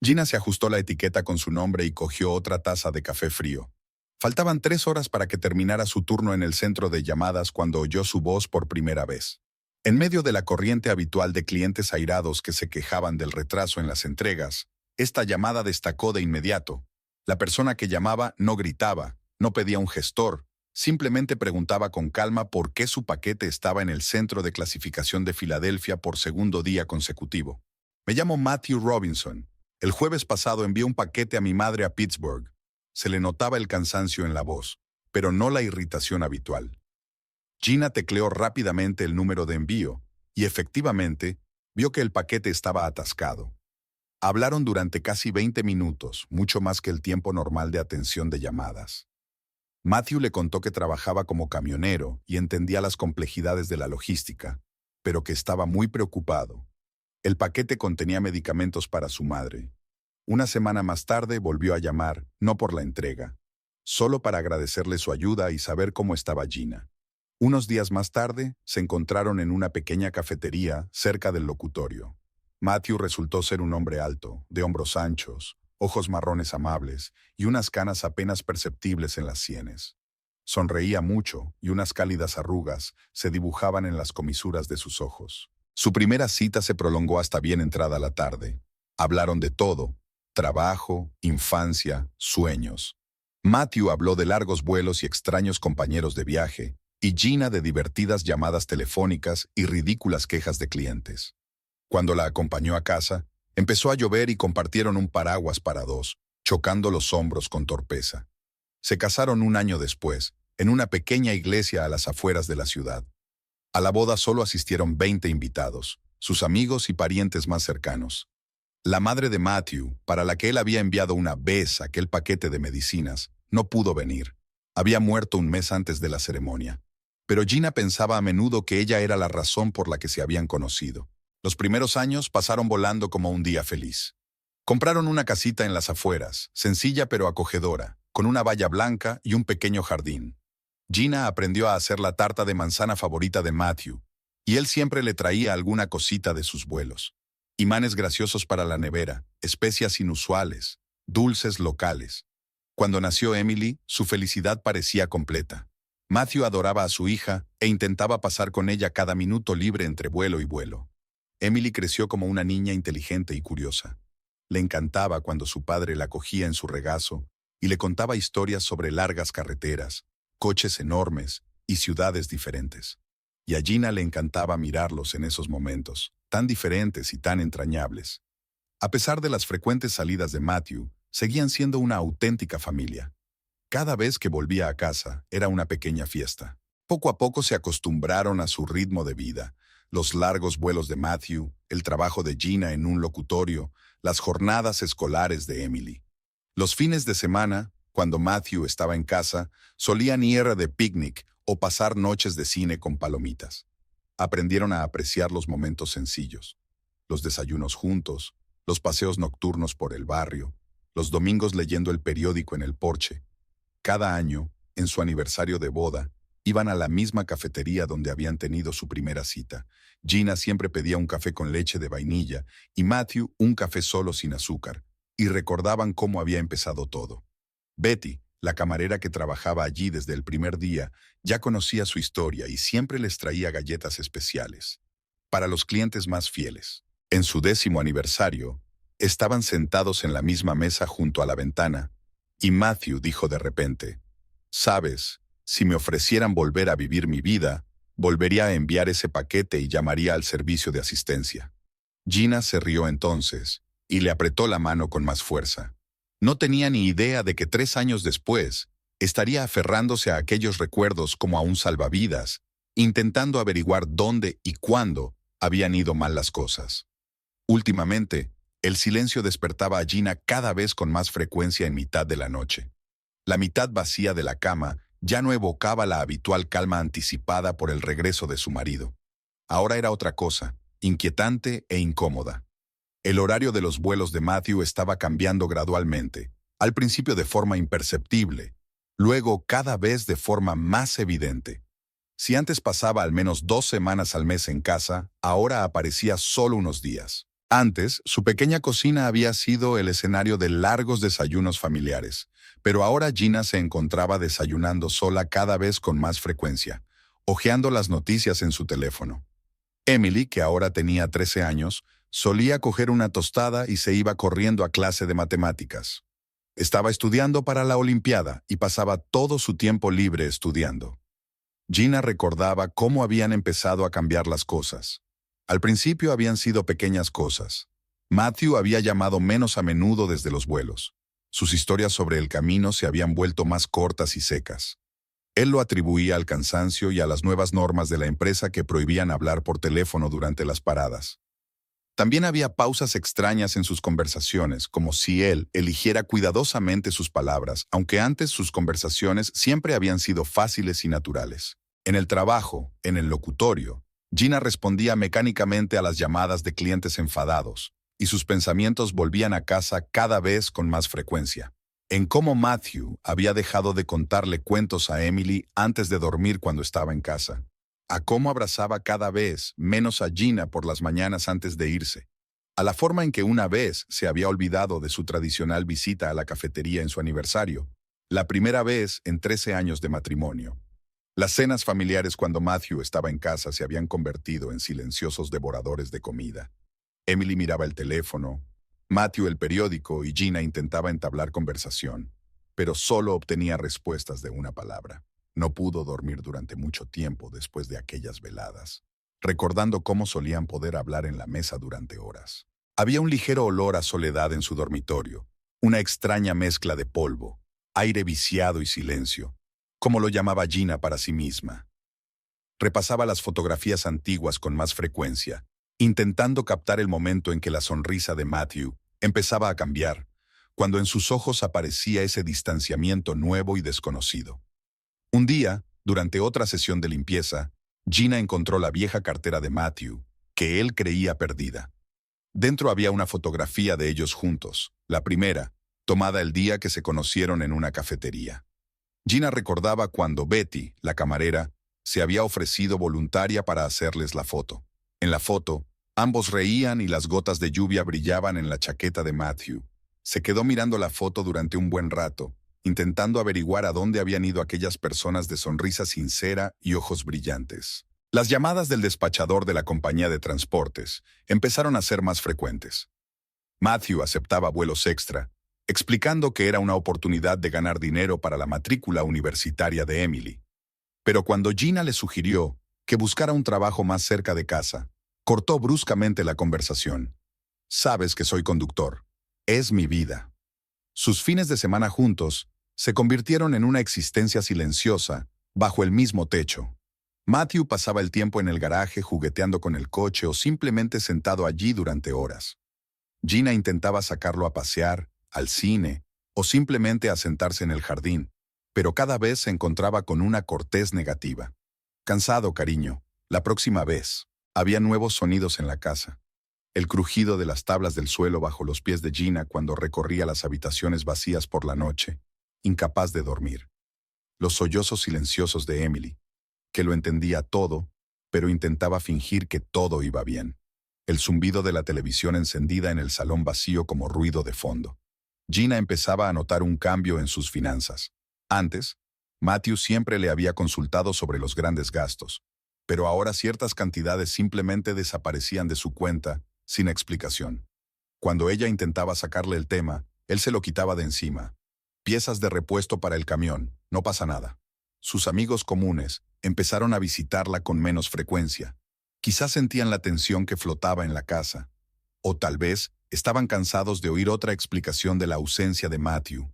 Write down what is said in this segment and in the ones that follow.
Gina se ajustó la etiqueta con su nombre y cogió otra taza de café frío. Faltaban 3 horas para que terminara su turno en el centro de llamadas cuando oyó su voz por primera vez. En medio de la corriente habitual de clientes airados que se quejaban del retraso en las entregas, esta llamada destacó de inmediato. La persona que llamaba no gritaba, no pedía un gestor, simplemente preguntaba con calma por qué su paquete estaba en el centro de clasificación de Filadelfia por segundo día consecutivo. Me llamo Matthew Robinson. El jueves pasado envié un paquete a mi madre a Pittsburgh. Se le notaba el cansancio en la voz, pero no la irritación habitual. Gina tecleó rápidamente el número de envío y efectivamente vio que el paquete estaba atascado. Hablaron durante casi 20 minutos, mucho más que el tiempo normal de atención de llamadas. Matthew le contó que trabajaba como camionero y entendía las complejidades de la logística, pero que estaba muy preocupado. El paquete contenía medicamentos para su madre. Una semana más tarde volvió a llamar, no por la entrega, solo para agradecerle su ayuda y saber cómo estaba Gina. Unos días más tarde, se encontraron en una pequeña cafetería cerca del locutorio. Matthew resultó ser un hombre alto, de hombros anchos, ojos marrones amables y unas canas apenas perceptibles en las sienes. Sonreía mucho y unas cálidas arrugas se dibujaban en las comisuras de sus ojos. Su primera cita se prolongó hasta bien entrada la tarde. Hablaron de todo: trabajo, infancia, sueños. Matthew habló de largos vuelos y extraños compañeros de viaje, y Gina de divertidas llamadas telefónicas y ridículas quejas de clientes. Cuando la acompañó a casa, empezó a llover y compartieron un paraguas para dos, chocando los hombros con torpeza. Se casaron un año después, en una pequeña iglesia a las afueras de la ciudad. A la boda solo asistieron 20 invitados, sus amigos y parientes más cercanos. La madre de Matthew, para la que él había enviado una vez aquel paquete de medicinas, no pudo venir. Había muerto un mes antes de la ceremonia. Pero Gina pensaba a menudo que ella era la razón por la que se habían conocido. Los primeros años pasaron volando como un día feliz. Compraron una casita en las afueras, sencilla pero acogedora, con una valla blanca y un pequeño jardín. Gina aprendió a hacer la tarta de manzana favorita de Matthew, y él siempre le traía alguna cosita de sus vuelos. Imanes graciosos para la nevera, especias inusuales, dulces locales. Cuando nació Emily, su felicidad parecía completa. Matthew adoraba a su hija e intentaba pasar con ella cada minuto libre entre vuelo y vuelo. Emily creció como una niña inteligente y curiosa. Le encantaba cuando su padre la cogía en su regazo y le contaba historias sobre largas carreteras, coches enormes y ciudades diferentes. Y a Gina le encantaba mirarlos en esos momentos, tan diferentes y tan entrañables. A pesar de las frecuentes salidas de Matthew, seguían siendo una auténtica familia. Cada vez que volvía a casa, era una pequeña fiesta. Poco a poco se acostumbraron a su ritmo de vida. Los largos vuelos de Matthew, el trabajo de Gina en un locutorio, las jornadas escolares de Emily. Los fines de semana, cuando Matthew estaba en casa, solían ir de picnic o pasar noches de cine con palomitas. Aprendieron a apreciar los momentos sencillos, los desayunos juntos, los paseos nocturnos por el barrio, los domingos leyendo el periódico en el porche. Cada año, en su aniversario de boda, iban a la misma cafetería donde habían tenido su primera cita. Gina siempre pedía un café con leche de vainilla y Matthew un café solo sin azúcar, y recordaban cómo había empezado todo. Betty, la camarera que trabajaba allí desde el primer día, ya conocía su historia y siempre les traía galletas especiales para los clientes más fieles. En su 10º aniversario, estaban sentados en la misma mesa junto a la ventana, y Matthew dijo de repente: «Sabes, si me ofrecieran volver a vivir mi vida, volvería a enviar ese paquete y llamaría al servicio de asistencia». Gina se rió entonces y le apretó la mano con más fuerza. No tenía ni idea de que 3 años después estaría aferrándose a aquellos recuerdos como a un salvavidas, intentando averiguar dónde y cuándo habían ido mal las cosas. Últimamente, el silencio despertaba a Gina cada vez con más frecuencia en mitad de la noche. La mitad vacía de la cama ya no evocaba la habitual calma anticipada por el regreso de su marido. Ahora era otra cosa, inquietante e incómoda. El horario de los vuelos de Matthew estaba cambiando gradualmente, al principio de forma imperceptible, luego cada vez de forma más evidente. Si antes pasaba al menos 2 semanas al mes en casa, ahora aparecía solo unos días. Antes, su pequeña cocina había sido el escenario de largos desayunos familiares, pero ahora Gina se encontraba desayunando sola cada vez con más frecuencia, hojeando las noticias en su teléfono. Emily, que ahora tenía 13 años, solía coger una tostada y se iba corriendo a clase de matemáticas. Estaba estudiando para la Olimpiada y pasaba todo su tiempo libre estudiando. Gina recordaba cómo habían empezado a cambiar las cosas. Al principio habían sido pequeñas cosas. Matthew había llamado menos a menudo desde los vuelos. Sus historias sobre el camino se habían vuelto más cortas y secas. Él lo atribuía al cansancio y a las nuevas normas de la empresa que prohibían hablar por teléfono durante las paradas. También había pausas extrañas en sus conversaciones, como si él eligiera cuidadosamente sus palabras, aunque antes sus conversaciones siempre habían sido fáciles y naturales. En el trabajo, en el locutorio, Gina respondía mecánicamente a las llamadas de clientes enfadados, y sus pensamientos volvían a casa cada vez con más frecuencia. En cómo Matthew había dejado de contarle cuentos a Emily antes de dormir cuando estaba en casa, a cómo abrazaba cada vez menos a Gina por las mañanas antes de irse, a la forma en que una vez se había olvidado de su tradicional visita a la cafetería en su aniversario, la primera vez en 13 años de matrimonio. Las cenas familiares cuando Matthew estaba en casa se habían convertido en silenciosos devoradores de comida. Emily miraba el teléfono, Matthew el periódico y Gina intentaba entablar conversación, pero solo obtenía respuestas de una palabra. No pudo dormir durante mucho tiempo después de aquellas veladas, recordando cómo solían poder hablar en la mesa durante horas. Había un ligero olor a soledad en su dormitorio, una extraña mezcla de polvo, aire viciado y silencio, como lo llamaba Gina para sí misma. Repasaba las fotografías antiguas con más frecuencia, intentando captar el momento en que la sonrisa de Matthew empezaba a cambiar, cuando en sus ojos aparecía ese distanciamiento nuevo y desconocido. Un día, durante otra sesión de limpieza, Gina encontró la vieja cartera de Matthew, que él creía perdida. Dentro había una fotografía de ellos juntos, la primera, tomada el día que se conocieron en una cafetería. Gina recordaba cuando Betty, la camarera, se había ofrecido voluntaria para hacerles la foto. En la foto, ambos reían y las gotas de lluvia brillaban en la chaqueta de Matthew. Se quedó mirando la foto durante un buen rato, intentando averiguar a dónde habían ido aquellas personas de sonrisa sincera y ojos brillantes. Las llamadas del despachador de la compañía de transportes empezaron a ser más frecuentes. Matthew aceptaba vuelos extra, explicando que era una oportunidad de ganar dinero para la matrícula universitaria de Emily. Pero cuando Gina le sugirió que buscara un trabajo más cerca de casa, cortó bruscamente la conversación. «Sabes que soy conductor. Es mi vida». Sus fines de semana juntos se convirtieron en una existencia silenciosa, bajo el mismo techo. Matthew pasaba el tiempo en el garaje jugueteando con el coche o simplemente sentado allí durante horas. Gina intentaba sacarlo a pasear, al cine, o simplemente a sentarse en el jardín, pero cada vez se encontraba con una cortez negativa. «Cansado, cariño. La próxima vez». Había nuevos sonidos en la casa. El crujido de las tablas del suelo bajo los pies de Gina cuando recorría las habitaciones vacías por la noche, incapaz de dormir. Los sollozos silenciosos de Emily, que lo entendía todo, pero intentaba fingir que todo iba bien. El zumbido de la televisión encendida en el salón vacío como ruido de fondo. Gina empezaba a notar un cambio en sus finanzas. Antes, Matthew siempre le había consultado sobre los grandes gastos, pero ahora ciertas cantidades simplemente desaparecían de su cuenta, sin explicación. Cuando ella intentaba sacarle el tema, él se lo quitaba de encima. Piezas de repuesto para el camión, no pasa nada. Sus amigos comunes empezaron a visitarla con menos frecuencia. Quizás sentían la tensión que flotaba en la casa. O tal vez estaban cansados de oír otra explicación de la ausencia de Matthew.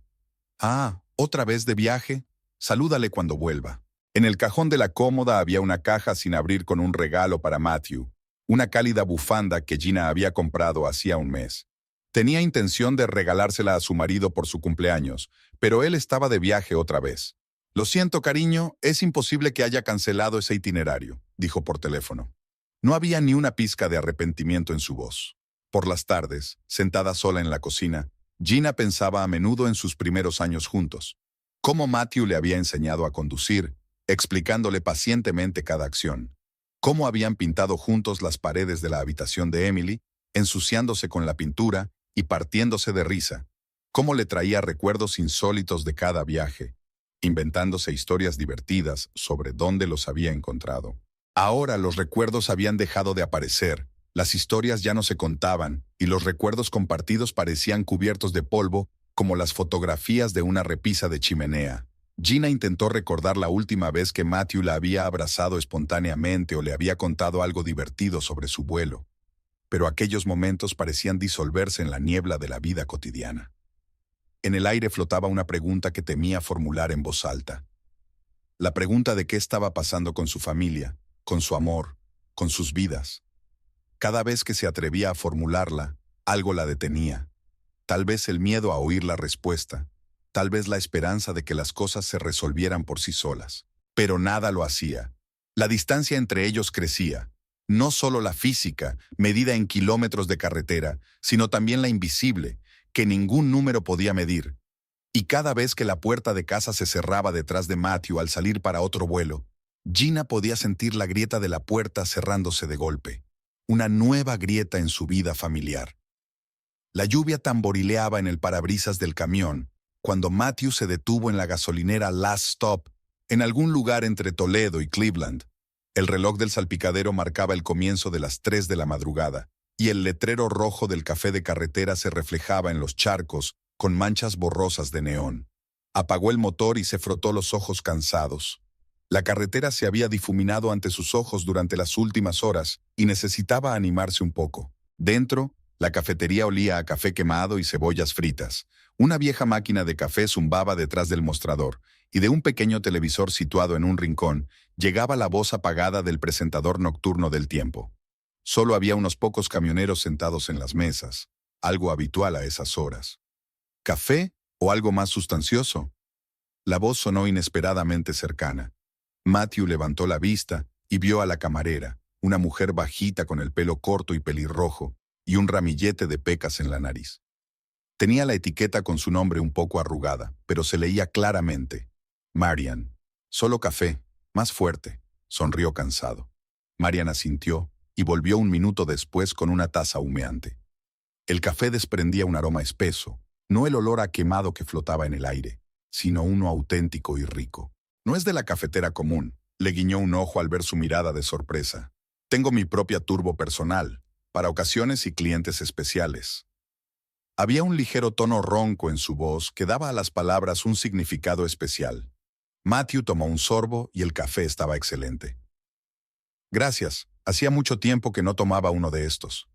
«Ah, ¿otra vez de viaje? Salúdale cuando vuelva». En el cajón de la cómoda había una caja sin abrir con un regalo para Matthew, una cálida bufanda que Gina había comprado hacía un mes. Tenía intención de regalársela a su marido por su cumpleaños, pero él estaba de viaje otra vez. «Lo siento, cariño, es imposible que haya cancelado ese itinerario», dijo por teléfono. No había ni una pizca de arrepentimiento en su voz. Por las tardes, sentada sola en la cocina, Gina pensaba a menudo en sus primeros años juntos. Cómo Matthew le había enseñado a conducir, explicándole pacientemente cada acción. Cómo habían pintado juntos las paredes de la habitación de Emily, ensuciándose con la pintura y partiéndose de risa. Cómo le traía recuerdos insólitos de cada viaje, inventándose historias divertidas sobre dónde los había encontrado. Ahora los recuerdos habían dejado de aparecer, las historias ya no se contaban y los recuerdos compartidos parecían cubiertos de polvo como las fotografías de una repisa de chimenea. Gina intentó recordar la última vez que Matthew la había abrazado espontáneamente o le había contado algo divertido sobre su vuelo, pero aquellos momentos parecían disolverse en la niebla de la vida cotidiana. En el aire flotaba una pregunta que temía formular en voz alta. La pregunta de qué estaba pasando con su familia, con su amor, con sus vidas. Cada vez que se atrevía a formularla, algo la detenía. Tal vez el miedo a oír la respuesta, tal vez la esperanza de que las cosas se resolvieran por sí solas. Pero nada lo hacía. La distancia entre ellos crecía. No solo la física, medida en kilómetros de carretera, sino también la invisible, que ningún número podía medir. Y cada vez que la puerta de casa se cerraba detrás de Matthew al salir para otro vuelo, Gina podía sentir la grieta de la puerta cerrándose de golpe. Una nueva grieta en su vida familiar. La lluvia tamborileaba en el parabrisas del camión cuando Matthew se detuvo en la gasolinera Last Stop, en algún lugar entre Toledo y Cleveland. El reloj del salpicadero marcaba el comienzo de las 3 de la madrugada, y el letrero rojo del café de carretera se reflejaba en los charcos con manchas borrosas de neón. Apagó el motor y se frotó los ojos cansados. La carretera se había difuminado ante sus ojos durante las últimas horas y necesitaba animarse un poco. Dentro, la cafetería olía a café quemado y cebollas fritas. Una vieja máquina de café zumbaba detrás del mostrador, y de un pequeño televisor situado en un rincón llegaba la voz apagada del presentador nocturno del tiempo. Solo había unos pocos camioneros sentados en las mesas, algo habitual a esas horas. ¿Café o algo más sustancioso? La voz sonó inesperadamente cercana. Matthew levantó la vista y vio a la camarera, una mujer bajita con el pelo corto y pelirrojo, y un ramillete de pecas en la nariz. Tenía la etiqueta con su nombre un poco arrugada, pero se leía claramente. Marian. Solo café, más fuerte, sonrió cansado. Marian asintió y volvió un minuto después con una taza humeante. El café desprendía un aroma espeso, no el olor a quemado que flotaba en el aire, sino uno auténtico y rico. No es de la cafetera común, le guiñó un ojo al ver su mirada de sorpresa. Tengo mi propia turbo personal, para ocasiones y clientes especiales. Había un ligero tono ronco en su voz que daba a las palabras un significado especial. Matthew tomó un sorbo y el café estaba excelente. Gracias, hacía mucho tiempo que no tomaba uno de estos.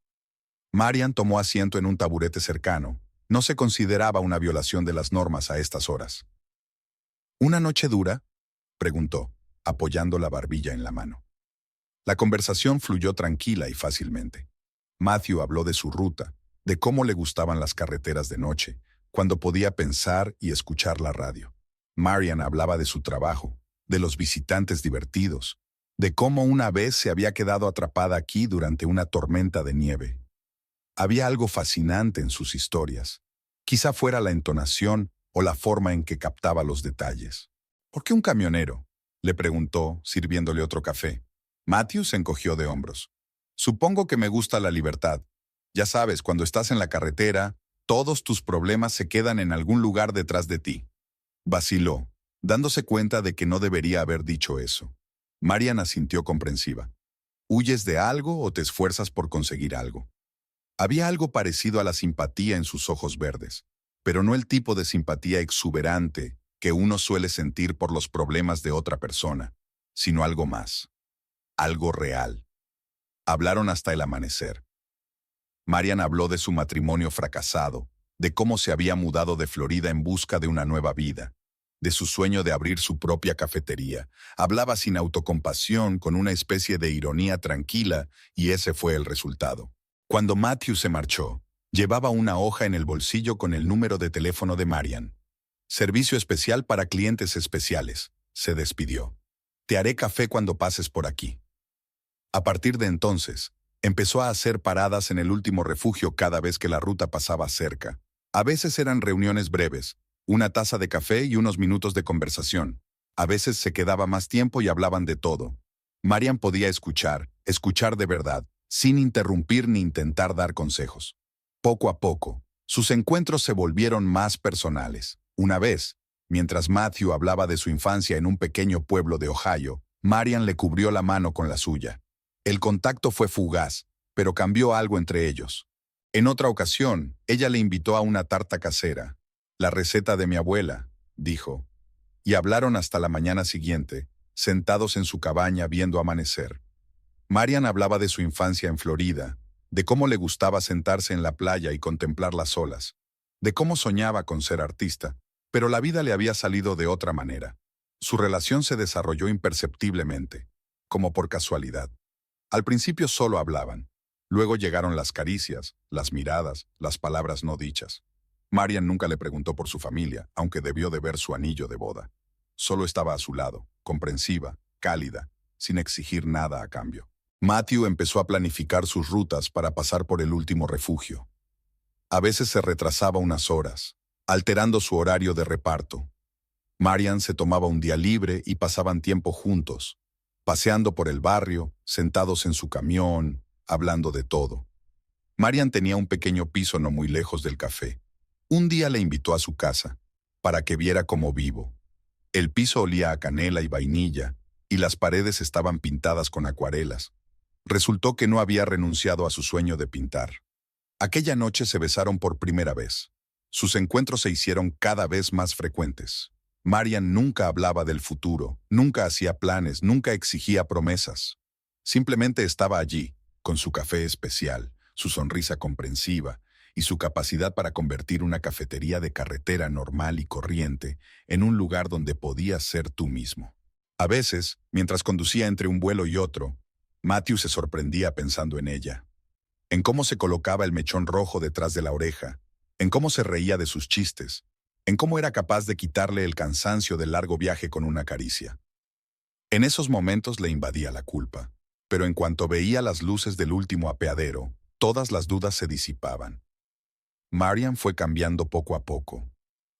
Marian tomó asiento en un taburete cercano. No se consideraba una violación de las normas a estas horas. ¿Una noche dura?, preguntó, apoyando la barbilla en la mano. La conversación fluyó tranquila y fácilmente. Matthew habló de su ruta, de cómo le gustaban las carreteras de noche, cuando podía pensar y escuchar la radio. Marian hablaba de su trabajo, de los visitantes divertidos, de cómo una vez se había quedado atrapada aquí durante una tormenta de nieve. Había algo fascinante en sus historias. Quizá fuera la entonación o la forma en que captaba los detalles. ¿Por qué un camionero?, le preguntó, sirviéndole otro café. Matthew se encogió de hombros. Supongo que me gusta la libertad. Ya sabes, cuando estás en la carretera, todos tus problemas se quedan en algún lugar detrás de ti. Vaciló, dándose cuenta de que no debería haber dicho eso. Marian asintió comprensiva. ¿Huyes de algo o te esfuerzas por conseguir algo? Había algo parecido a la simpatía en sus ojos verdes, pero no el tipo de simpatía exuberante que uno suele sentir por los problemas de otra persona, sino algo más. Algo real. Hablaron hasta el amanecer. Marian habló de su matrimonio fracasado, de cómo se había mudado de Florida en busca de una nueva vida, de su sueño de abrir su propia cafetería. Hablaba sin autocompasión, con una especie de ironía tranquila, y ese fue el resultado. Cuando Matthew se marchó, llevaba una hoja en el bolsillo con el número de teléfono de Marian. Servicio especial para clientes especiales, se despidió. Te haré café cuando pases por aquí. A partir de entonces, empezó a hacer paradas en el último refugio cada vez que la ruta pasaba cerca. A veces eran reuniones breves, una taza de café y unos minutos de conversación. A veces se quedaba más tiempo y hablaban de todo. Marian podía escuchar de verdad, sin interrumpir ni intentar dar consejos. Poco a poco, sus encuentros se volvieron más personales. Una vez, mientras Matthew hablaba de su infancia en un pequeño pueblo de Ohio, Marian le cubrió la mano con la suya. El contacto fue fugaz, pero cambió algo entre ellos. En otra ocasión, ella le invitó a una tarta casera. La receta de mi abuela, dijo, y hablaron hasta la mañana siguiente, sentados en su cabaña viendo amanecer. Marian hablaba de su infancia en Florida, de cómo le gustaba sentarse en la playa y contemplar las olas, de cómo soñaba con ser artista, pero la vida le había salido de otra manera. Su relación se desarrolló imperceptiblemente, como por casualidad. Al principio solo hablaban. Luego llegaron las caricias, las miradas, las palabras no dichas. Marian nunca le preguntó por su familia, aunque debió de ver su anillo de boda. Solo estaba a su lado, comprensiva, cálida, sin exigir nada a cambio. Matthew empezó a planificar sus rutas para pasar por el último refugio. A veces se retrasaba unas horas, alterando su horario de reparto. Marian se tomaba un día libre y pasaban tiempo juntos, paseando por el barrio, sentados en su camión, hablando de todo. Marian tenía un pequeño piso no muy lejos del café. Un día le invitó a su casa, para que viera cómo vivo. El piso olía a canela y vainilla, y las paredes estaban pintadas con acuarelas. Resultó que no había renunciado a su sueño de pintar. Aquella noche se besaron por primera vez. Sus encuentros se hicieron cada vez más frecuentes. Marian nunca hablaba del futuro, nunca hacía planes, nunca exigía promesas. Simplemente estaba allí, con su café especial, su sonrisa comprensiva y su capacidad para convertir una cafetería de carretera normal y corriente en un lugar donde podías ser tú mismo. A veces, mientras conducía entre un vuelo y otro, Matthew se sorprendía pensando en ella, en cómo se colocaba el mechón rojo detrás de la oreja, en cómo se reía de sus chistes, en cómo era capaz de quitarle el cansancio del largo viaje con una caricia. En esos momentos le invadía la culpa, pero en cuanto veía las luces del último apeadero, todas las dudas se disipaban. Marian fue cambiando poco a poco.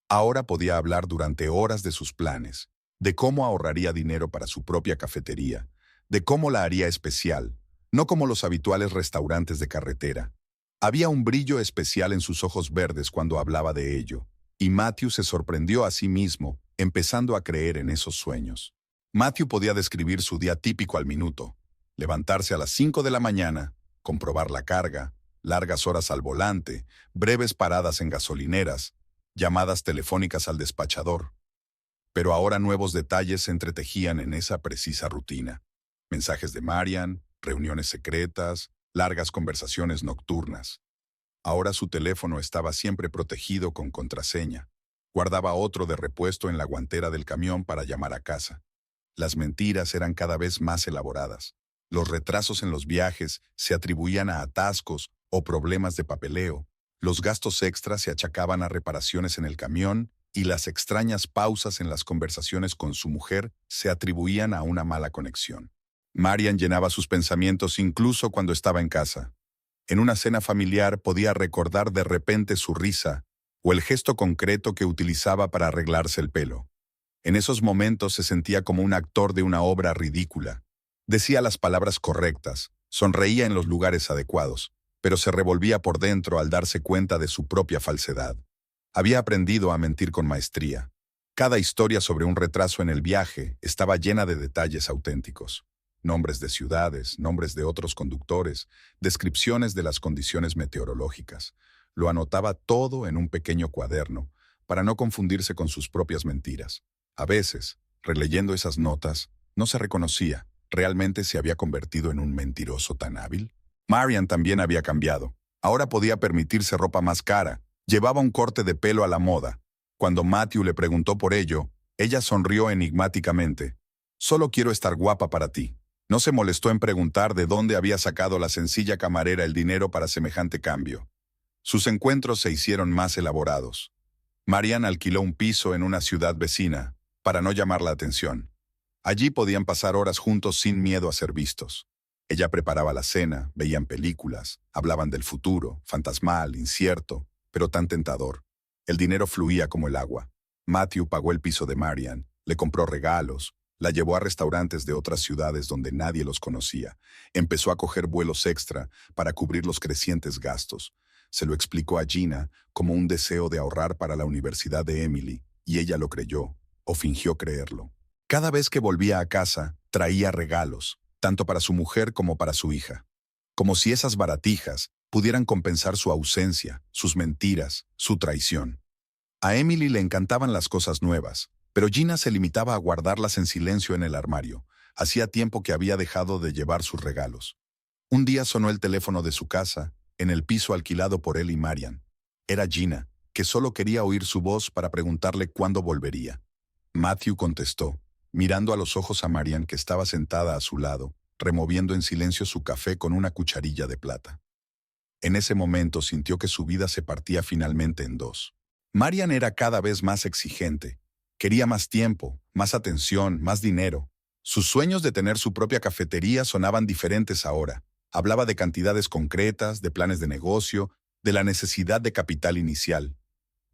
Ahora podía hablar durante horas de sus planes, de cómo ahorraría dinero para su propia cafetería, de cómo la haría especial, no como los habituales restaurantes de carretera. Había un brillo especial en sus ojos verdes cuando hablaba de ello, y Matthew se sorprendió a sí mismo, empezando a creer en esos sueños. Matthew podía describir su día típico al minuto: levantarse a las 5 de la mañana, comprobar la carga, largas horas al volante, breves paradas en gasolineras, llamadas telefónicas al despachador. Pero ahora nuevos detalles se entretejían en esa precisa rutina. Mensajes de Marian, reuniones secretas, largas conversaciones nocturnas. Ahora su teléfono estaba siempre protegido con contraseña. Guardaba otro de repuesto en la guantera del camión para llamar a casa. Las mentiras eran cada vez más elaboradas. Los retrasos en los viajes se atribuían a atascos o problemas de papeleo. Los gastos extras se achacaban a reparaciones en el camión y las extrañas pausas en las conversaciones con su mujer se atribuían a una mala conexión. Marian llenaba sus pensamientos incluso cuando estaba en casa. En una cena familiar podía recordar de repente su risa o el gesto concreto que utilizaba para arreglarse el pelo. En esos momentos se sentía como un actor de una obra ridícula. Decía las palabras correctas, sonreía en los lugares adecuados, pero se revolvía por dentro al darse cuenta de su propia falsedad. Había aprendido a mentir con maestría. Cada historia sobre un retraso en el viaje estaba llena de detalles auténticos. Nombres de ciudades, nombres de otros conductores, descripciones de las condiciones meteorológicas. Lo anotaba todo en un pequeño cuaderno, para no confundirse con sus propias mentiras. A veces, releyendo esas notas, no se reconocía. ¿Realmente se había convertido en un mentiroso tan hábil? Marian también había cambiado. Ahora podía permitirse ropa más cara. Llevaba un corte de pelo a la moda. Cuando Matthew le preguntó por ello, ella sonrió enigmáticamente. «Solo quiero estar guapa para ti». No se molestó en preguntar de dónde había sacado la sencilla camarera el dinero para semejante cambio. Sus encuentros se hicieron más elaborados. Marian alquiló un piso en una ciudad vecina, para no llamar la atención. Allí podían pasar horas juntos sin miedo a ser vistos. Ella preparaba la cena, veían películas, hablaban del futuro, fantasmal, incierto, pero tan tentador. El dinero fluía como el agua. Matthew pagó el piso de Marian, le compró regalos, La llevó a restaurantes de otras ciudades donde nadie los conocía. Empezó a coger vuelos extra para cubrir los crecientes gastos. Se lo explicó a Gina como un deseo de ahorrar para la universidad de Emily, y ella lo creyó, o fingió creerlo. Cada vez que volvía a casa, traía regalos, tanto para su mujer como para su hija. Como si esas baratijas pudieran compensar su ausencia, sus mentiras, su traición. A Emily le encantaban las cosas nuevas, pero Gina se limitaba a guardarlas en silencio en el armario. Hacía tiempo que había dejado de llevar sus regalos. Un día sonó el teléfono de su casa, en el piso alquilado por él y Marian. Era Gina, que solo quería oír su voz para preguntarle cuándo volvería. Matthew contestó, mirando a los ojos a Marian, que estaba sentada a su lado, removiendo en silencio su café con una cucharilla de plata. En ese momento sintió que su vida se partía finalmente en dos. Marian era cada vez más exigente. Quería más tiempo, más atención, más dinero. Sus sueños de tener su propia cafetería sonaban diferentes ahora. Hablaba de cantidades concretas, de planes de negocio, de la necesidad de capital inicial.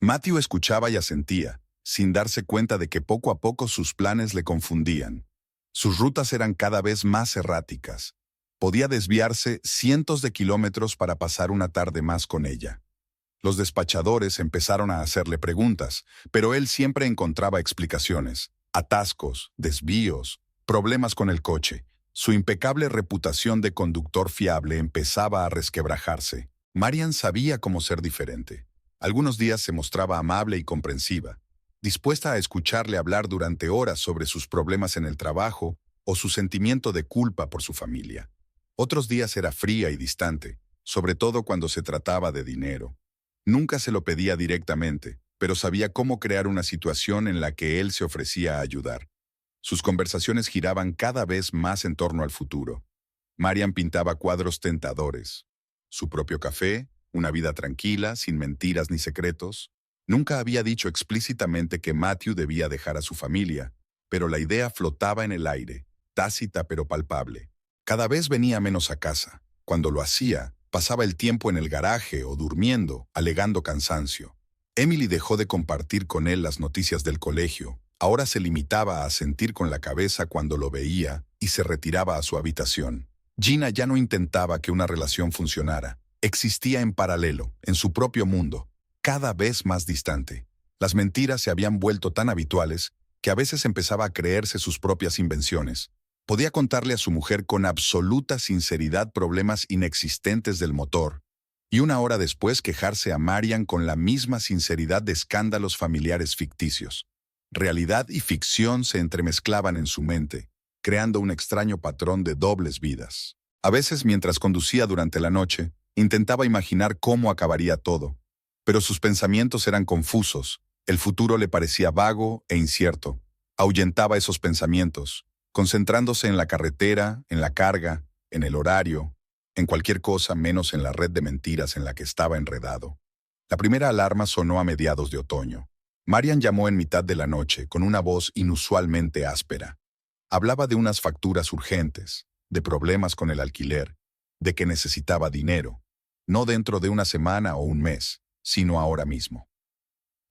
Matthew escuchaba y asentía, sin darse cuenta de que poco a poco sus planes le confundían. Sus rutas eran cada vez más erráticas. Podía desviarse cientos de kilómetros para pasar una tarde más con ella. Los despachadores empezaron a hacerle preguntas, pero él siempre encontraba explicaciones, atascos, desvíos, problemas con el coche. Su impecable reputación de conductor fiable empezaba a resquebrajarse. Marian sabía cómo ser diferente. Algunos días se mostraba amable y comprensiva, dispuesta a escucharle hablar durante horas sobre sus problemas en el trabajo o su sentimiento de culpa por su familia. Otros días era fría y distante, sobre todo cuando se trataba de dinero. Nunca se lo pedía directamente, pero sabía cómo crear una situación en la que él se ofrecía a ayudar. Sus conversaciones giraban cada vez más en torno al futuro. Marian pintaba cuadros tentadores. Su propio café, una vida tranquila, sin mentiras ni secretos. Nunca había dicho explícitamente que Matthew debía dejar a su familia, pero la idea flotaba en el aire, tácita pero palpable. Cada vez venía menos a casa. Cuando lo hacía, pasaba el tiempo en el garaje o durmiendo, alegando cansancio. Emily dejó de compartir con él las noticias del colegio. Ahora se limitaba a sentir con la cabeza cuando lo veía y se retiraba a su habitación. Gina ya no intentaba que una relación funcionara. Existía en paralelo, en su propio mundo, cada vez más distante. Las mentiras se habían vuelto tan habituales que a veces empezaba a creerse sus propias invenciones. Podía contarle a su mujer con absoluta sinceridad problemas inexistentes del motor, y una hora después quejarse a Marian con la misma sinceridad de escándalos familiares ficticios. Realidad y ficción se entremezclaban en su mente, creando un extraño patrón de dobles vidas. A veces, mientras conducía durante la noche, intentaba imaginar cómo acabaría todo, pero sus pensamientos eran confusos, el futuro le parecía vago e incierto. Ahuyentaba esos pensamientos, concentrándose en la carretera, en la carga, en el horario, en cualquier cosa menos en la red de mentiras en la que estaba enredado. La primera alarma sonó a mediados de otoño. Marian llamó en mitad de la noche con una voz inusualmente áspera. Hablaba de unas facturas urgentes, de problemas con el alquiler, de que necesitaba dinero, no dentro de una semana o un mes, sino ahora mismo.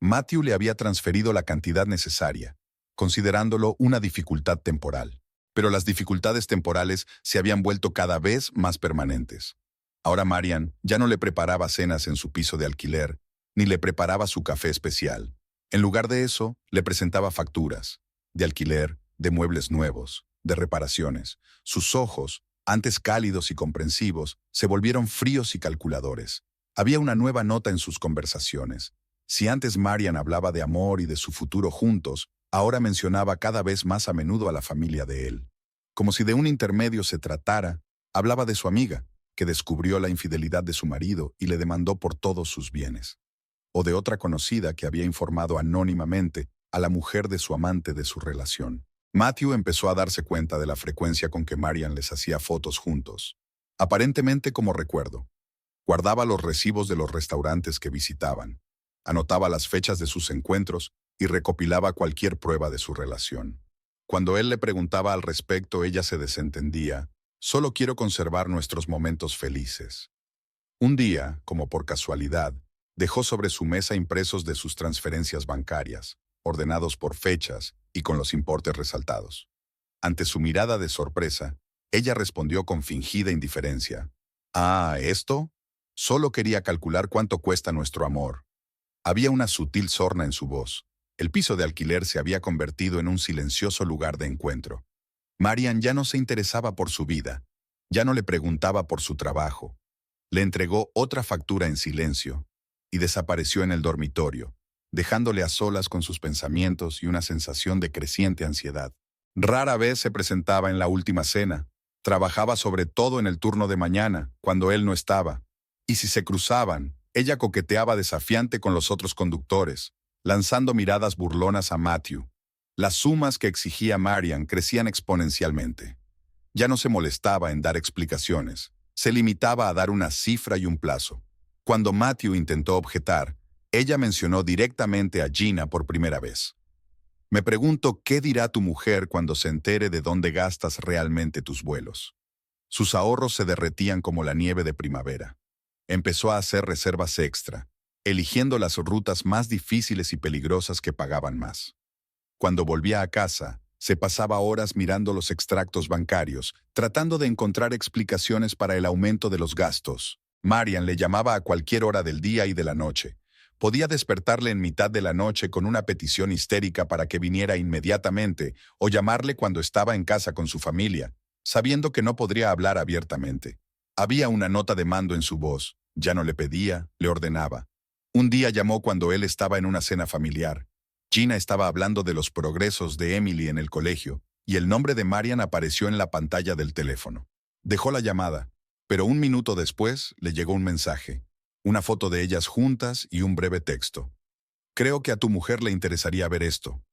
Matthew le había transferido la cantidad necesaria, considerándolo una dificultad temporal. Pero las dificultades temporales se habían vuelto cada vez más permanentes. Ahora Marian ya no le preparaba cenas en su piso de alquiler, ni le preparaba su café especial. En lugar de eso, le presentaba facturas, de alquiler, de muebles nuevos, de reparaciones. Sus ojos, antes cálidos y comprensivos, se volvieron fríos y calculadores. Había una nueva nota en sus conversaciones. Si antes Marian hablaba de amor y de su futuro juntos, ahora mencionaba cada vez más a menudo a la familia de él. Como si de un intermedio se tratara, hablaba de su amiga, que descubrió la infidelidad de su marido y le demandó por todos sus bienes. O de otra conocida que había informado anónimamente a la mujer de su amante de su relación. Matthew empezó a darse cuenta de la frecuencia con que Marian les hacía fotos juntos, aparentemente como recuerdo. Guardaba los recibos de los restaurantes que visitaban, anotaba las fechas de sus encuentros y recopilaba cualquier prueba de su relación. Cuando él le preguntaba al respecto, ella se desentendía. Solo quiero conservar nuestros momentos felices. Un día, como por casualidad, dejó sobre su mesa impresos de sus transferencias bancarias, ordenados por fechas y con los importes resaltados. Ante su mirada de sorpresa, ella respondió con fingida indiferencia. «Ah, ¿esto? Solo quería calcular cuánto cuesta nuestro amor». Había una sutil sorna en su voz. El piso de alquiler se había convertido en un silencioso lugar de encuentro. Marian ya no se interesaba por su vida, ya no le preguntaba por su trabajo. Le entregó otra factura en silencio y desapareció en el dormitorio, dejándole a solas con sus pensamientos y una sensación de creciente ansiedad. Rara vez se presentaba en la última cena. Trabajaba sobre todo en el turno de mañana, cuando él no estaba. Y si se cruzaban, ella coqueteaba desafiante con los otros conductores, lanzando miradas burlonas a Matthew. Las sumas que exigía Marian crecían exponencialmente. Ya no se molestaba en dar explicaciones. Se limitaba a dar una cifra y un plazo. Cuando Matthew intentó objetar, ella mencionó directamente a Gina por primera vez. «Me pregunto qué dirá tu mujer cuando se entere de dónde gastas realmente tus vuelos». Sus ahorros se derretían como la nieve de primavera. Empezó a hacer reservas extra, eligiendo las rutas más difíciles y peligrosas que pagaban más. Cuando volvía a casa, se pasaba horas mirando los extractos bancarios, tratando de encontrar explicaciones para el aumento de los gastos. Marian le llamaba a cualquier hora del día y de la noche. Podía despertarle en mitad de la noche con una petición histérica para que viniera inmediatamente o llamarle cuando estaba en casa con su familia, sabiendo que no podría hablar abiertamente. Había una nota de mando en su voz. Ya no le pedía, le ordenaba. Un día llamó cuando él estaba en una cena familiar. Gina estaba hablando de los progresos de Emily en el colegio, y el nombre de Marian apareció en la pantalla del teléfono. Dejó la llamada, pero un minuto después le llegó un mensaje, una foto de ellas juntas y un breve texto. «Creo que a tu mujer le interesaría ver esto».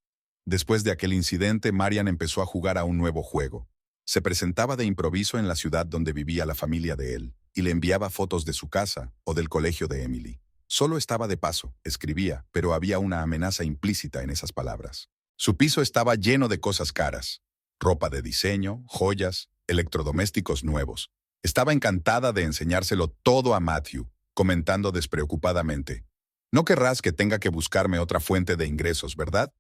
Después de aquel incidente, Marian empezó a jugar a un nuevo juego. Se presentaba de improviso en la ciudad donde vivía la familia de él, y le enviaba fotos de su casa o del colegio de Emily. Solo estaba de paso, escribía, pero había una amenaza implícita en esas palabras. Su piso estaba lleno de cosas caras. Ropa de diseño, joyas, electrodomésticos nuevos. Estaba encantada de enseñárselo todo a Matthew, comentando despreocupadamente. «No querrás que tenga que buscarme otra fuente de ingresos, ¿verdad?».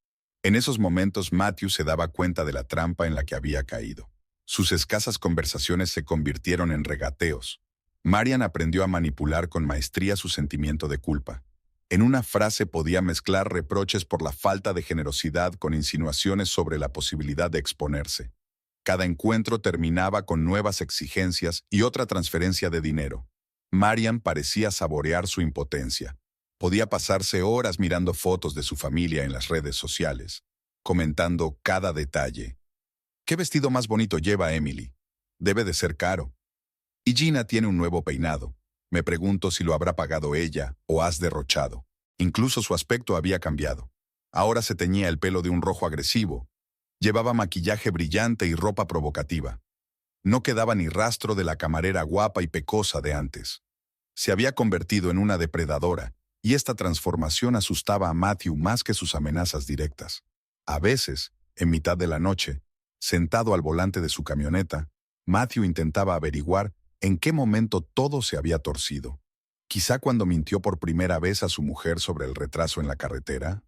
En esos momentos Matthew se daba cuenta de la trampa en la que había caído. Sus escasas conversaciones se convirtieron en regateos. Marian aprendió a manipular con maestría su sentimiento de culpa. En una frase podía mezclar reproches por la falta de generosidad con insinuaciones sobre la posibilidad de exponerse. Cada encuentro terminaba con nuevas exigencias y otra transferencia de dinero. Marian parecía saborear su impotencia. Podía pasarse horas mirando fotos de su familia en las redes sociales, comentando cada detalle. «¿Qué vestido más bonito lleva Emily? Debe de ser caro. Y Gina tiene un nuevo peinado. Me pregunto si lo habrá pagado ella o has derrochado». Incluso su aspecto había cambiado. Ahora se teñía el pelo de un rojo agresivo. Llevaba maquillaje brillante y ropa provocativa. No quedaba ni rastro de la camarera guapa y pecosa de antes. Se había convertido en una depredadora, y esta transformación asustaba a Matthew más que sus amenazas directas. A veces, en mitad de la noche, sentado al volante de su camioneta, Matthew intentaba averiguar en qué momento todo se había torcido. Quizá cuando mintió por primera vez a su mujer sobre el retraso en la carretera,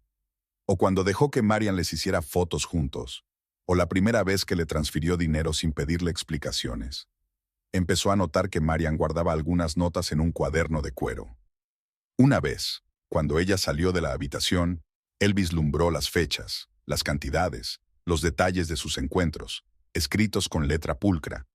o cuando dejó que Marian les hiciera fotos juntos, o la primera vez que le transfirió dinero sin pedirle explicaciones. Empezó a notar que Marian guardaba algunas notas en un cuaderno de cuero. Una vez, cuando ella salió de la habitación, él vislumbró las fechas, las cantidades, los detalles de sus encuentros, escritos con letra pulcra.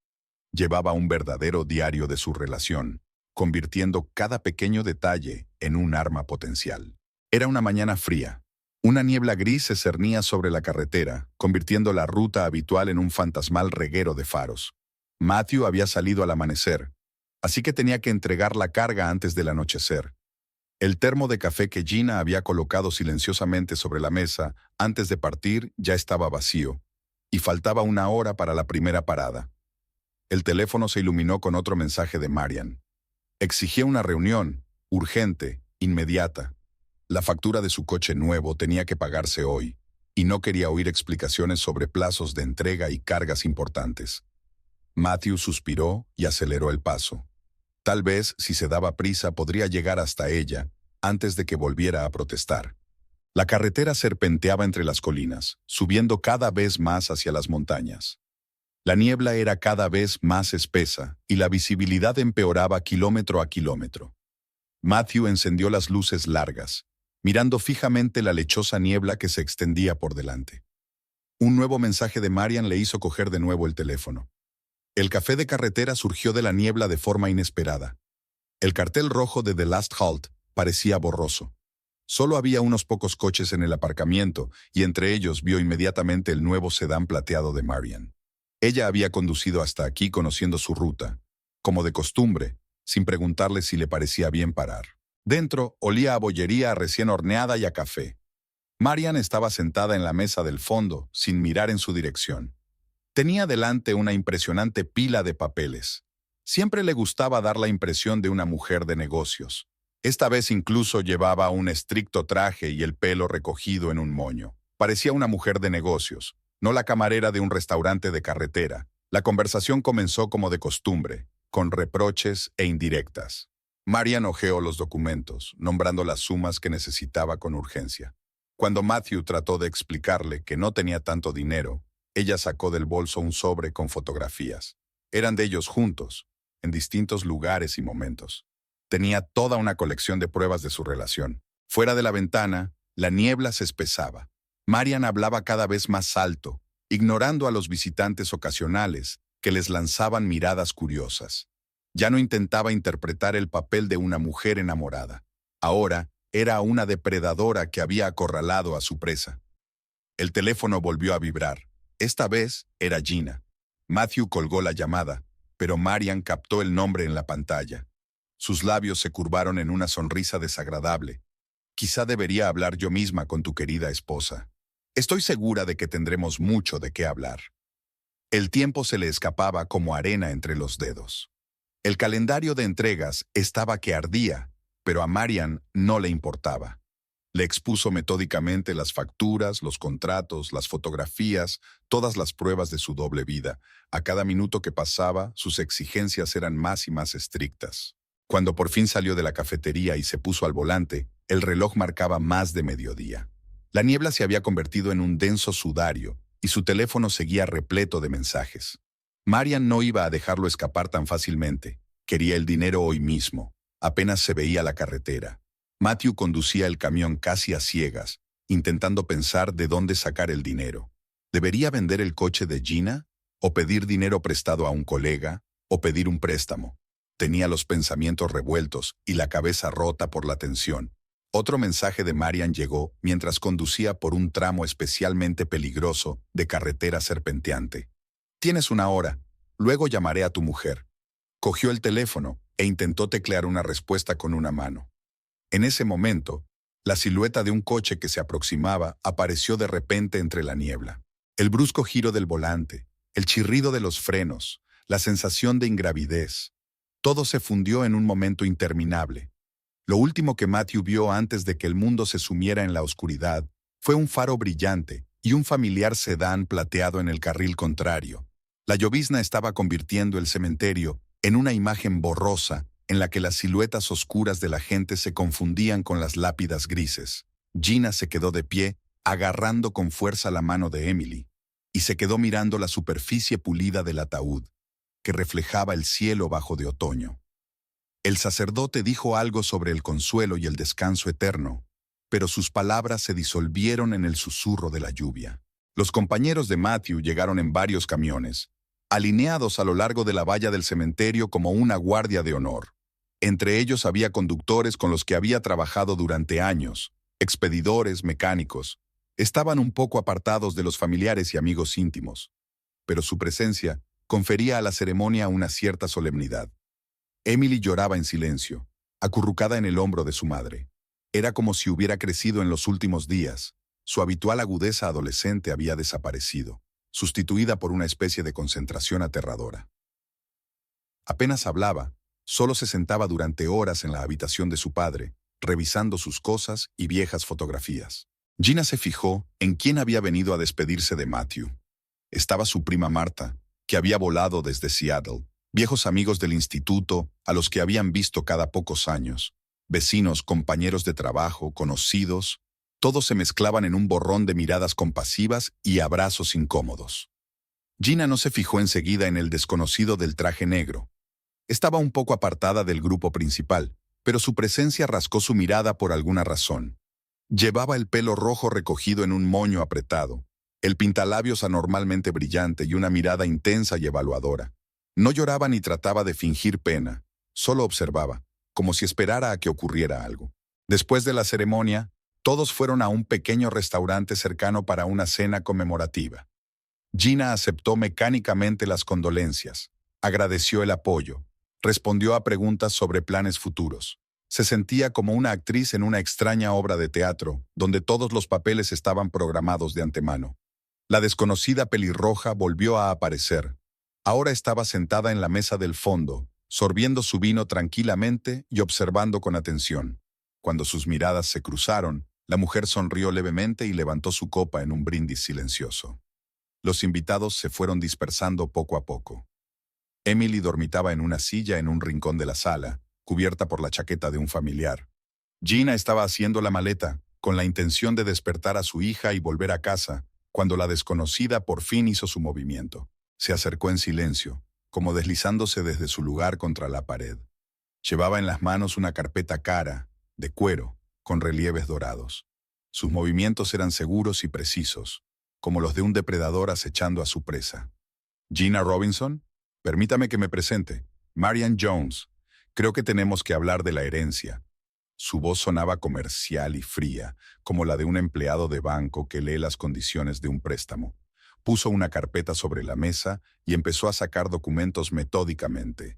Llevaba un verdadero diario de su relación, convirtiendo cada pequeño detalle en un arma potencial. Era una mañana fría. Una niebla gris se cernía sobre la carretera, convirtiendo la ruta habitual en un fantasmal reguero de faros. Matthew había salido al amanecer, así que tenía que entregar la carga antes del anochecer. El termo de café que Gina había colocado silenciosamente sobre la mesa antes de partir ya estaba vacío, y faltaba una hora para la primera parada. El teléfono se iluminó con otro mensaje de Marian. Exigía una reunión, urgente, inmediata. La factura de su coche nuevo tenía que pagarse hoy, y no quería oír explicaciones sobre plazos de entrega y cargas importantes. Matthew suspiró y aceleró el paso. Tal vez, si se daba prisa, podría llegar hasta ella, antes de que volviera a protestar. La carretera serpenteaba entre las colinas, subiendo cada vez más hacia las montañas. La niebla era cada vez más espesa y la visibilidad empeoraba kilómetro a kilómetro. Matthew encendió las luces largas, mirando fijamente la lechosa niebla que se extendía por delante. Un nuevo mensaje de Marian le hizo coger de nuevo el teléfono. El café de carretera surgió de la niebla de forma inesperada. El cartel rojo de The Last Halt parecía borroso. Solo había unos pocos coches en el aparcamiento y entre ellos vio inmediatamente el nuevo sedán plateado de Marian. Ella había conducido hasta aquí conociendo su ruta, como de costumbre, sin preguntarle si le parecía bien parar. Dentro olía a bollería recién horneada y a café. Marian estaba sentada en la mesa del fondo, sin mirar en su dirección. Tenía delante una impresionante pila de papeles. Siempre le gustaba dar la impresión de una mujer de negocios. Esta vez incluso llevaba un estricto traje y el pelo recogido en un moño. Parecía una mujer de negocios, no la camarera de un restaurante de carretera. La conversación comenzó como de costumbre, con reproches e indirectas. Marian hojeó los documentos, nombrando las sumas que necesitaba con urgencia. Cuando Matthew trató de explicarle que no tenía tanto dinero, ella sacó del bolso un sobre con fotografías. Eran de ellos juntos, en distintos lugares y momentos. Tenía toda una colección de pruebas de su relación. Fuera de la ventana, la niebla se espesaba. Marian hablaba cada vez más alto, ignorando a los visitantes ocasionales que les lanzaban miradas curiosas. Ya no intentaba interpretar el papel de una mujer enamorada. Ahora era una depredadora que había acorralado a su presa. El teléfono volvió a vibrar. Esta vez era Gina. Matthew colgó la llamada, pero Marian captó el nombre en la pantalla. Sus labios se curvaron en una sonrisa desagradable. Quizá debería hablar yo misma con tu querida esposa. Estoy segura de que tendremos mucho de qué hablar. El tiempo se le escapaba como arena entre los dedos. El calendario de entregas estaba que ardía, pero a Marian no le importaba. Le expuso metódicamente las facturas, los contratos, las fotografías, todas las pruebas de su doble vida. A cada minuto que pasaba, sus exigencias eran más y más estrictas. Cuando por fin salió de la cafetería y se puso al volante, el reloj marcaba más de mediodía. La niebla se había convertido en un denso sudario y su teléfono seguía repleto de mensajes. Marian no iba a dejarlo escapar tan fácilmente. Quería el dinero hoy mismo. Apenas se veía la carretera. Matthew conducía el camión casi a ciegas, intentando pensar de dónde sacar el dinero. ¿Debería vender el coche de Gina? ¿O pedir dinero prestado a un colega? ¿O pedir un préstamo? Tenía los pensamientos revueltos y la cabeza rota por la tensión. Otro mensaje de Marian llegó mientras conducía por un tramo especialmente peligroso de carretera serpenteante. Tienes una hora, luego llamaré a tu mujer. Cogió el teléfono e intentó teclear una respuesta con una mano. En ese momento, la silueta de un coche que se aproximaba apareció de repente entre la niebla. El brusco giro del volante, el chirrido de los frenos, la sensación de ingravidez. Todo se fundió en un momento interminable. Lo último que Matthew vio antes de que el mundo se sumiera en la oscuridad fue un faro brillante y un familiar sedán plateado en el carril contrario. La llovizna estaba convirtiendo el cementerio en una imagen borrosa en la que las siluetas oscuras de la gente se confundían con las lápidas grises. Gina se quedó de pie, agarrando con fuerza la mano de Emily, y se quedó mirando la superficie pulida del ataúd, que reflejaba el cielo bajo de otoño. El sacerdote dijo algo sobre el consuelo y el descanso eterno, pero sus palabras se disolvieron en el susurro de la lluvia. Los compañeros de Matthew llegaron en varios camiones, alineados a lo largo de la valla del cementerio como una guardia de honor. Entre ellos había conductores con los que había trabajado durante años, expedidores, mecánicos. Estaban un poco apartados de los familiares y amigos íntimos, pero su presencia confería a la ceremonia una cierta solemnidad. Emily lloraba en silencio, acurrucada en el hombro de su madre. Era como si hubiera crecido en los últimos días. Su habitual agudeza adolescente había desaparecido, sustituida por una especie de concentración aterradora. Apenas hablaba, solo se sentaba durante horas en la habitación de su padre, revisando sus cosas y viejas fotografías. Gina se fijó en quién había venido a despedirse de Matthew. Estaba su prima Marta, que había volado desde Seattle, viejos amigos del instituto a los que habían visto cada pocos años, vecinos, compañeros de trabajo, conocidos. Todos se mezclaban en un borrón de miradas compasivas y abrazos incómodos. Gina no se fijó enseguida en el desconocido del traje negro. Estaba un poco apartada del grupo principal, pero su presencia rascó su mirada por alguna razón. Llevaba el pelo rojo recogido en un moño apretado, el pintalabios anormalmente brillante y una mirada intensa y evaluadora. No lloraba ni trataba de fingir pena, solo observaba, como si esperara a que ocurriera algo. Después de la ceremonia, todos fueron a un pequeño restaurante cercano para una cena conmemorativa. Gina aceptó mecánicamente las condolencias, agradeció el apoyo, respondió a preguntas sobre planes futuros. Se sentía como una actriz en una extraña obra de teatro, donde todos los papeles estaban programados de antemano. La desconocida pelirroja volvió a aparecer. Ahora estaba sentada en la mesa del fondo, sorbiendo su vino tranquilamente y observando con atención. Cuando sus miradas se cruzaron, la mujer sonrió levemente y levantó su copa en un brindis silencioso. Los invitados se fueron dispersando poco a poco. Emily dormitaba en una silla en un rincón de la sala, cubierta por la chaqueta de un familiar. Gina estaba haciendo la maleta, con la intención de despertar a su hija y volver a casa, cuando la desconocida por fin hizo su movimiento. Se acercó en silencio, como deslizándose desde su lugar contra la pared. Llevaba en las manos una carpeta cara, de cuero, con relieves dorados. Sus movimientos eran seguros y precisos, como los de un depredador acechando a su presa. «Gina Robinson, permítame que me presente. Marian Jones. Creo que tenemos que hablar de la herencia». Su voz sonaba comercial y fría, como la de un empleado de banco que lee las condiciones de un préstamo. Puso una carpeta sobre la mesa y empezó a sacar documentos metódicamente.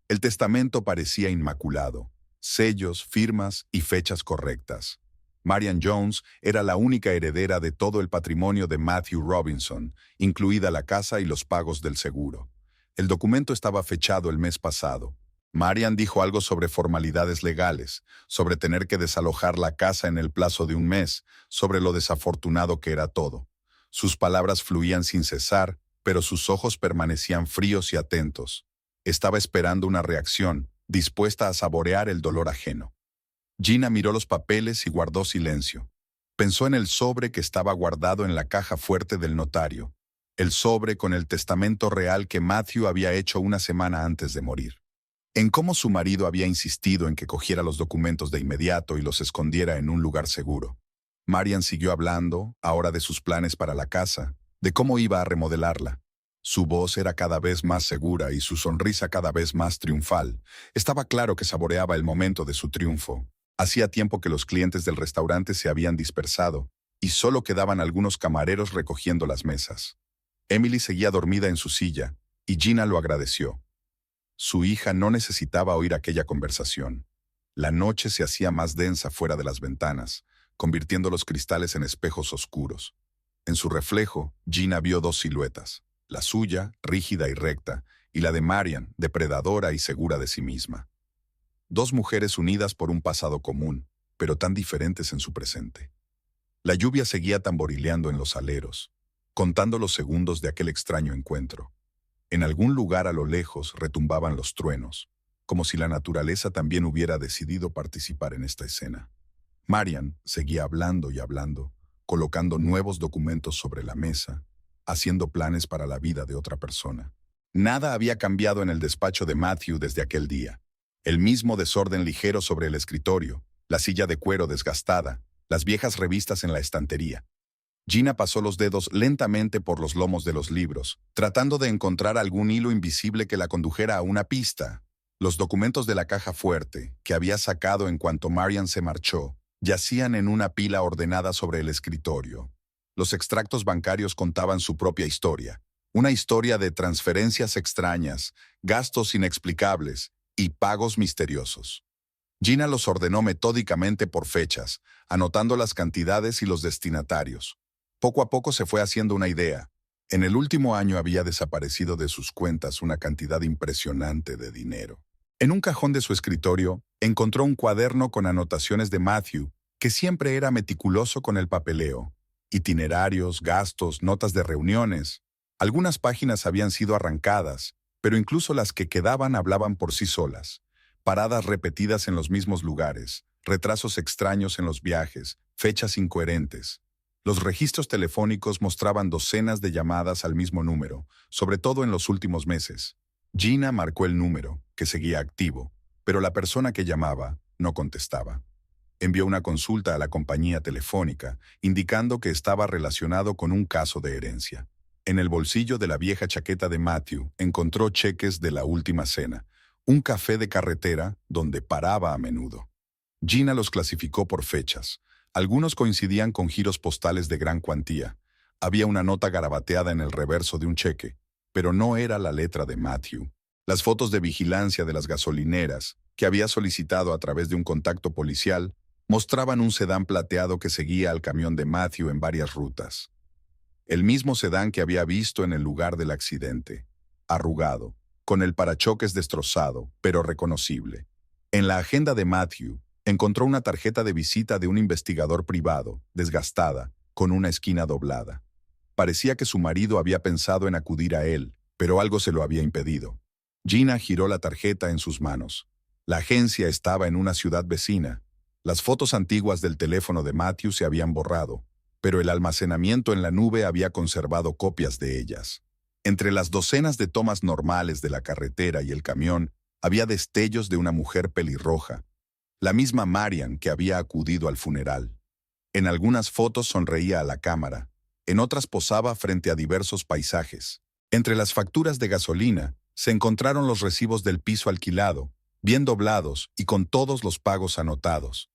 El testamento parecía inmaculado, sellos, firmas y fechas correctas. Marian Jones era la única heredera de todo el patrimonio de Matthew Robinson, incluida la casa y los pagos del seguro. El documento estaba fechado el mes pasado. Marian dijo algo sobre formalidades legales, sobre tener que desalojar la casa en el plazo de un mes, sobre lo desafortunado que era todo. Sus palabras fluían sin cesar, pero sus ojos permanecían fríos y atentos. Estaba esperando una reacción, dispuesta a saborear el dolor ajeno. Gina miró los papeles y guardó silencio. Pensó en el sobre que estaba guardado en la caja fuerte del notario, el sobre con el testamento real que Matthew había hecho una semana antes de morir. En cómo su marido había insistido en que cogiera los documentos de inmediato y los escondiera en un lugar seguro. Marian siguió hablando, ahora de sus planes para la casa, de cómo iba a remodelarla. Su voz era cada vez más segura y su sonrisa cada vez más triunfal. Estaba claro que saboreaba el momento de su triunfo. Hacía tiempo que los clientes del restaurante se habían dispersado y solo quedaban algunos camareros recogiendo las mesas. Emily seguía dormida en su silla y Gina lo agradeció. Su hija no necesitaba oír aquella conversación. La noche se hacía más densa fuera de las ventanas, convirtiendo los cristales en espejos oscuros. En su reflejo, Gina vio dos siluetas, la suya, rígida y recta, y la de Marian, depredadora y segura de sí misma. Dos mujeres unidas por un pasado común, pero tan diferentes en su presente. La lluvia seguía tamborileando en los aleros, contando los segundos de aquel extraño encuentro. En algún lugar a lo lejos retumbaban los truenos, como si la naturaleza también hubiera decidido participar en esta escena. Marian seguía hablando y hablando, colocando nuevos documentos sobre la mesa, haciendo planes para la vida de otra persona. Nada había cambiado en el despacho de Matthew desde aquel día. El mismo desorden ligero sobre el escritorio, la silla de cuero desgastada, las viejas revistas en la estantería. Gina pasó los dedos lentamente por los lomos de los libros, tratando de encontrar algún hilo invisible que la condujera a una pista. Los documentos de la caja fuerte, que había sacado en cuanto Marian se marchó, yacían en una pila ordenada sobre el escritorio. Los extractos bancarios contaban su propia historia, una historia de transferencias extrañas, gastos inexplicables y pagos misteriosos. Gina los ordenó metódicamente por fechas, anotando las cantidades y los destinatarios. Poco a poco se fue haciendo una idea. En el último año había desaparecido de sus cuentas una cantidad impresionante de dinero. En un cajón de su escritorio, encontró un cuaderno con anotaciones de Matthew, que siempre era meticuloso con el papeleo. Itinerarios, gastos, notas de reuniones. Algunas páginas habían sido arrancadas, pero incluso las que quedaban hablaban por sí solas. Paradas repetidas en los mismos lugares, retrasos extraños en los viajes, fechas incoherentes. Los registros telefónicos mostraban docenas de llamadas al mismo número, sobre todo en los últimos meses. Gina marcó el número, que seguía activo, pero la persona que llamaba no contestaba. Envió una consulta a la compañía telefónica, indicando que estaba relacionado con un caso de herencia. En el bolsillo de la vieja chaqueta de Matthew encontró cheques de la última cena, un café de carretera donde paraba a menudo. Gina los clasificó por fechas. Algunos coincidían con giros postales de gran cuantía. Había una nota garabateada en el reverso de un cheque, pero no era la letra de Matthew. Las fotos de vigilancia de las gasolineras, que había solicitado a través de un contacto policial, mostraban un sedán plateado que seguía al camión de Matthew en varias rutas. El mismo sedán que había visto en el lugar del accidente, arrugado, con el parachoques destrozado, pero reconocible. En la agenda de Matthew, encontró una tarjeta de visita de un investigador privado, desgastada, con una esquina doblada. Parecía que su marido había pensado en acudir a él, pero algo se lo había impedido. Gina giró la tarjeta en sus manos. La agencia estaba en una ciudad vecina. Las fotos antiguas del teléfono de Matthew se habían borrado, pero el almacenamiento en la nube había conservado copias de ellas. Entre las docenas de tomas normales de la carretera y el camión, había destellos de una mujer pelirroja, la misma Marian que había acudido al funeral. En algunas fotos sonreía a la cámara, en otras posaba frente a diversos paisajes. Entre las facturas de gasolina, se encontraron los recibos del piso alquilado, bien doblados y con todos los pagos anotados.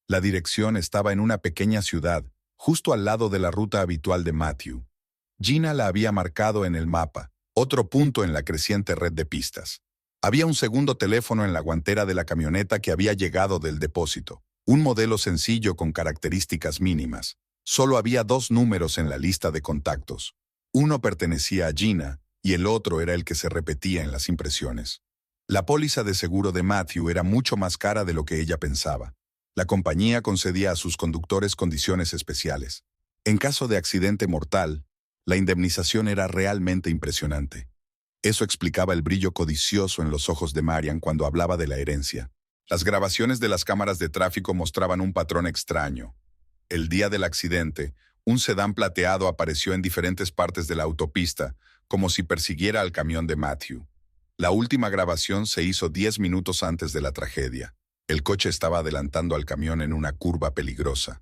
La dirección estaba en una pequeña ciudad, justo al lado de la ruta habitual de Matthew. Gina la había marcado en el mapa, otro punto en la creciente red de pistas. Había un segundo teléfono en la guantera de la camioneta que había llegado del depósito, un modelo sencillo con características mínimas. Solo había 2 números en la lista de contactos. Uno pertenecía a Gina y el otro era el que se repetía en las impresiones. La póliza de seguro de Matthew era mucho más cara de lo que ella pensaba. La compañía concedía a sus conductores condiciones especiales. En caso de accidente mortal, la indemnización era realmente impresionante. Eso explicaba el brillo codicioso en los ojos de Marian cuando hablaba de la herencia. Las grabaciones de las cámaras de tráfico mostraban un patrón extraño. El día del accidente, un sedán plateado apareció en diferentes partes de la autopista, como si persiguiera al camión de Matthew. La última grabación se hizo 10 minutos antes de la tragedia. El coche estaba adelantando al camión en una curva peligrosa.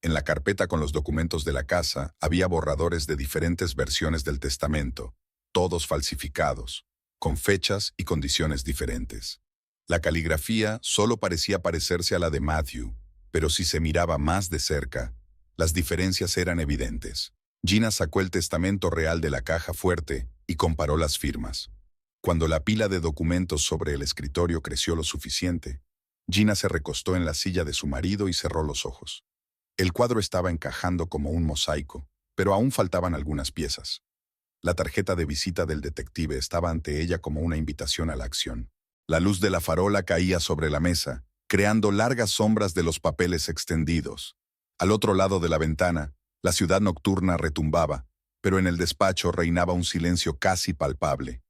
En la carpeta con los documentos de la casa había borradores de diferentes versiones del testamento, todos falsificados, con fechas y condiciones diferentes. La caligrafía solo parecía parecerse a la de Matthew, pero si se miraba más de cerca, las diferencias eran evidentes. Gina sacó el testamento real de la caja fuerte y comparó las firmas. Cuando la pila de documentos sobre el escritorio creció lo suficiente, Gina se recostó en la silla de su marido y cerró los ojos. El cuadro estaba encajando como un mosaico, pero aún faltaban algunas piezas. La tarjeta de visita del detective estaba ante ella como una invitación a la acción. La luz de la farola caía sobre la mesa, creando largas sombras de los papeles extendidos. Al otro lado de la ventana, la ciudad nocturna retumbaba, pero en el despacho reinaba un silencio casi palpable.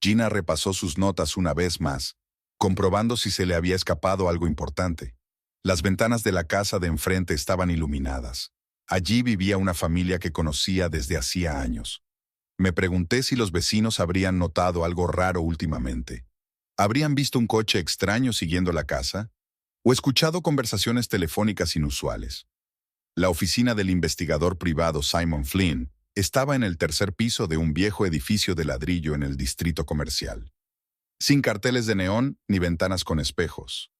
Gina repasó sus notas una vez más, comprobando si se le había escapado algo importante. Las ventanas de la casa de enfrente estaban iluminadas. Allí vivía una familia que conocía desde hacía años. Me pregunté si los vecinos habrían notado algo raro últimamente. ¿Habrían visto un coche extraño siguiendo la casa? ¿O escuchado conversaciones telefónicas inusuales? La oficina del investigador privado Simon Flynn estaba en el tercer piso de un viejo edificio de ladrillo en el distrito comercial. Sin carteles de neón ni ventanas con espejos.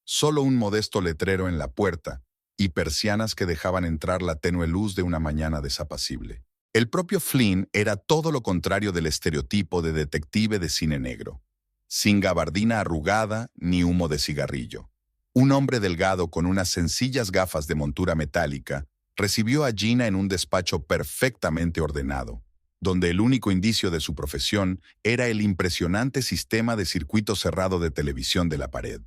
Solo un modesto letrero en la puerta y persianas que dejaban entrar la tenue luz de una mañana desapacible. El propio Flynn era todo lo contrario del estereotipo de detective de cine negro. Sin gabardina arrugada ni humo de cigarrillo. Un hombre delgado con unas sencillas gafas de montura metálica recibió a Gina en un despacho perfectamente ordenado, donde el único indicio de su profesión era el impresionante sistema de circuito cerrado de televisión de la pared.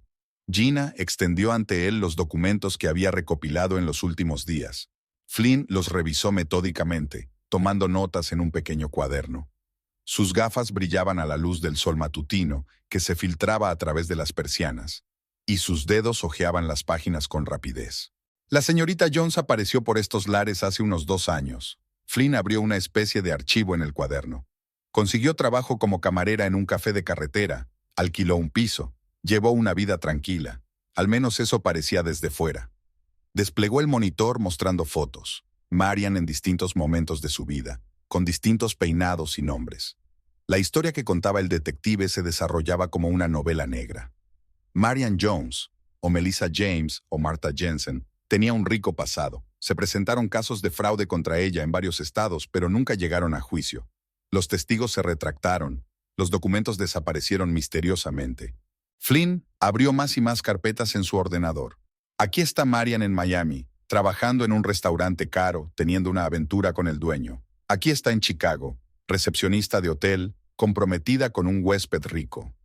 Gina extendió ante él los documentos que había recopilado en los últimos días. Flynn los revisó metódicamente, tomando notas en un pequeño cuaderno. Sus gafas brillaban a la luz del sol matutino que se filtraba a través de las persianas, y sus dedos hojeaban las páginas con rapidez. La señorita Jones apareció por estos lares hace unos 2 años. Flynn abrió una especie de archivo en el cuaderno. Consiguió trabajo como camarera en un café de carretera, alquiló un piso, llevó una vida tranquila. Al menos eso parecía desde fuera. Desplegó el monitor mostrando fotos. Marian en distintos momentos de su vida, con distintos peinados y nombres. La historia que contaba el detective se desarrollaba como una novela negra. Marian Jones, o Melissa James, o Martha Jensen, tenía un rico pasado. Se presentaron casos de fraude contra ella en varios estados, pero nunca llegaron a juicio. Los testigos se retractaron. Los documentos desaparecieron misteriosamente. Flynn abrió más y más carpetas en su ordenador. Aquí está Marian en Miami, trabajando en un restaurante caro, teniendo una aventura con el dueño. Aquí está en Chicago, recepcionista de hotel, comprometida con un huésped rico.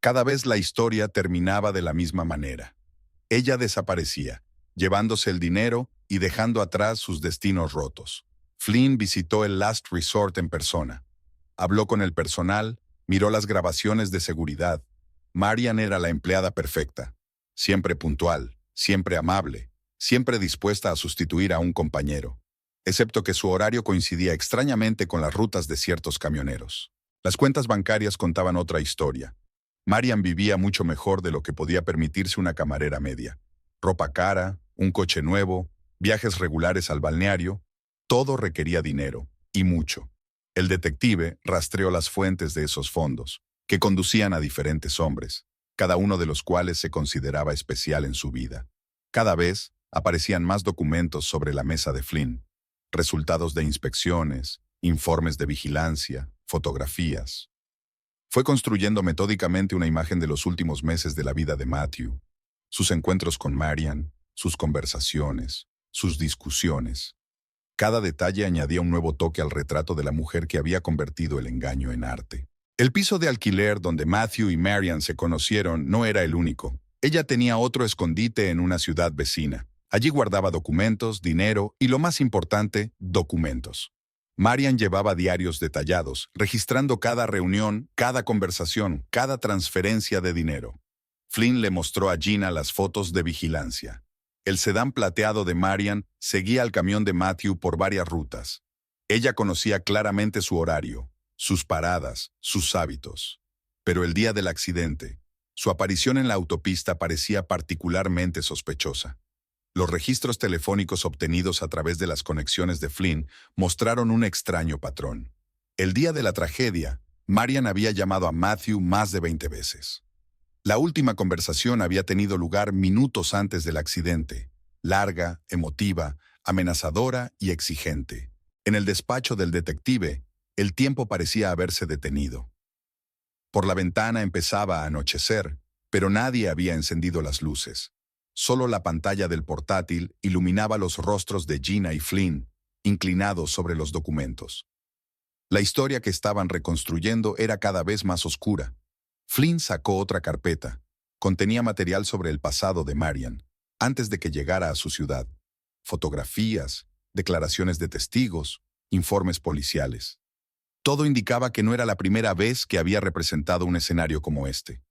Cada vez la historia terminaba de la misma manera. Ella desaparecía, llevándose el dinero y dejando atrás sus destinos rotos. Flynn visitó el Last Resort en persona. Habló con el personal, miró las grabaciones de seguridad. Marian era la empleada perfecta. Siempre puntual, siempre amable, siempre dispuesta a sustituir a un compañero. Excepto que su horario coincidía extrañamente con las rutas de ciertos camioneros. Las cuentas bancarias contaban otra historia. Marian vivía mucho mejor de lo que podía permitirse una camarera media. Ropa cara, un coche nuevo, viajes regulares al balneario, todo requería dinero, y mucho. El detective rastreó las fuentes de esos fondos, que conducían a diferentes hombres, cada uno de los cuales se consideraba especial en su vida. Cada vez aparecían más documentos sobre la mesa de Flynn, resultados de inspecciones, informes de vigilancia, fotografías. Fue construyendo metódicamente una imagen de los últimos meses de la vida de Matthew, sus encuentros con Marian, sus conversaciones, sus discusiones. Cada detalle añadía un nuevo toque al retrato de la mujer que había convertido el engaño en arte. El piso de alquiler donde Matthew y Marian se conocieron no era el único. Ella tenía otro escondite en una ciudad vecina. Allí guardaba documentos, dinero y, lo más importante, documentos. Marian llevaba diarios detallados, registrando cada reunión, cada conversación, cada transferencia de dinero. Flynn le mostró a Gina las fotos de vigilancia. El sedán plateado de Marian seguía al camión de Matthew por varias rutas. Ella conocía claramente su horario, sus paradas, sus hábitos. Pero el día del accidente, su aparición en la autopista parecía particularmente sospechosa. Los registros telefónicos obtenidos a través de las conexiones de Flynn mostraron un extraño patrón. El día de la tragedia, Marian había llamado a Matthew más de 20 veces. La última conversación había tenido lugar minutos antes del accidente, larga, emotiva, amenazadora y exigente. En el despacho del detective, el tiempo parecía haberse detenido. Por la ventana empezaba a anochecer, pero nadie había encendido las luces. Solo la pantalla del portátil iluminaba los rostros de Gina y Flynn, inclinados sobre los documentos. La historia que estaban reconstruyendo era cada vez más oscura. Flynn sacó otra carpeta. Contenía material sobre el pasado de Marian, antes de que llegara a su ciudad. Fotografías, declaraciones de testigos, informes policiales. Todo indicaba que no era la primera vez que había representado un escenario como este.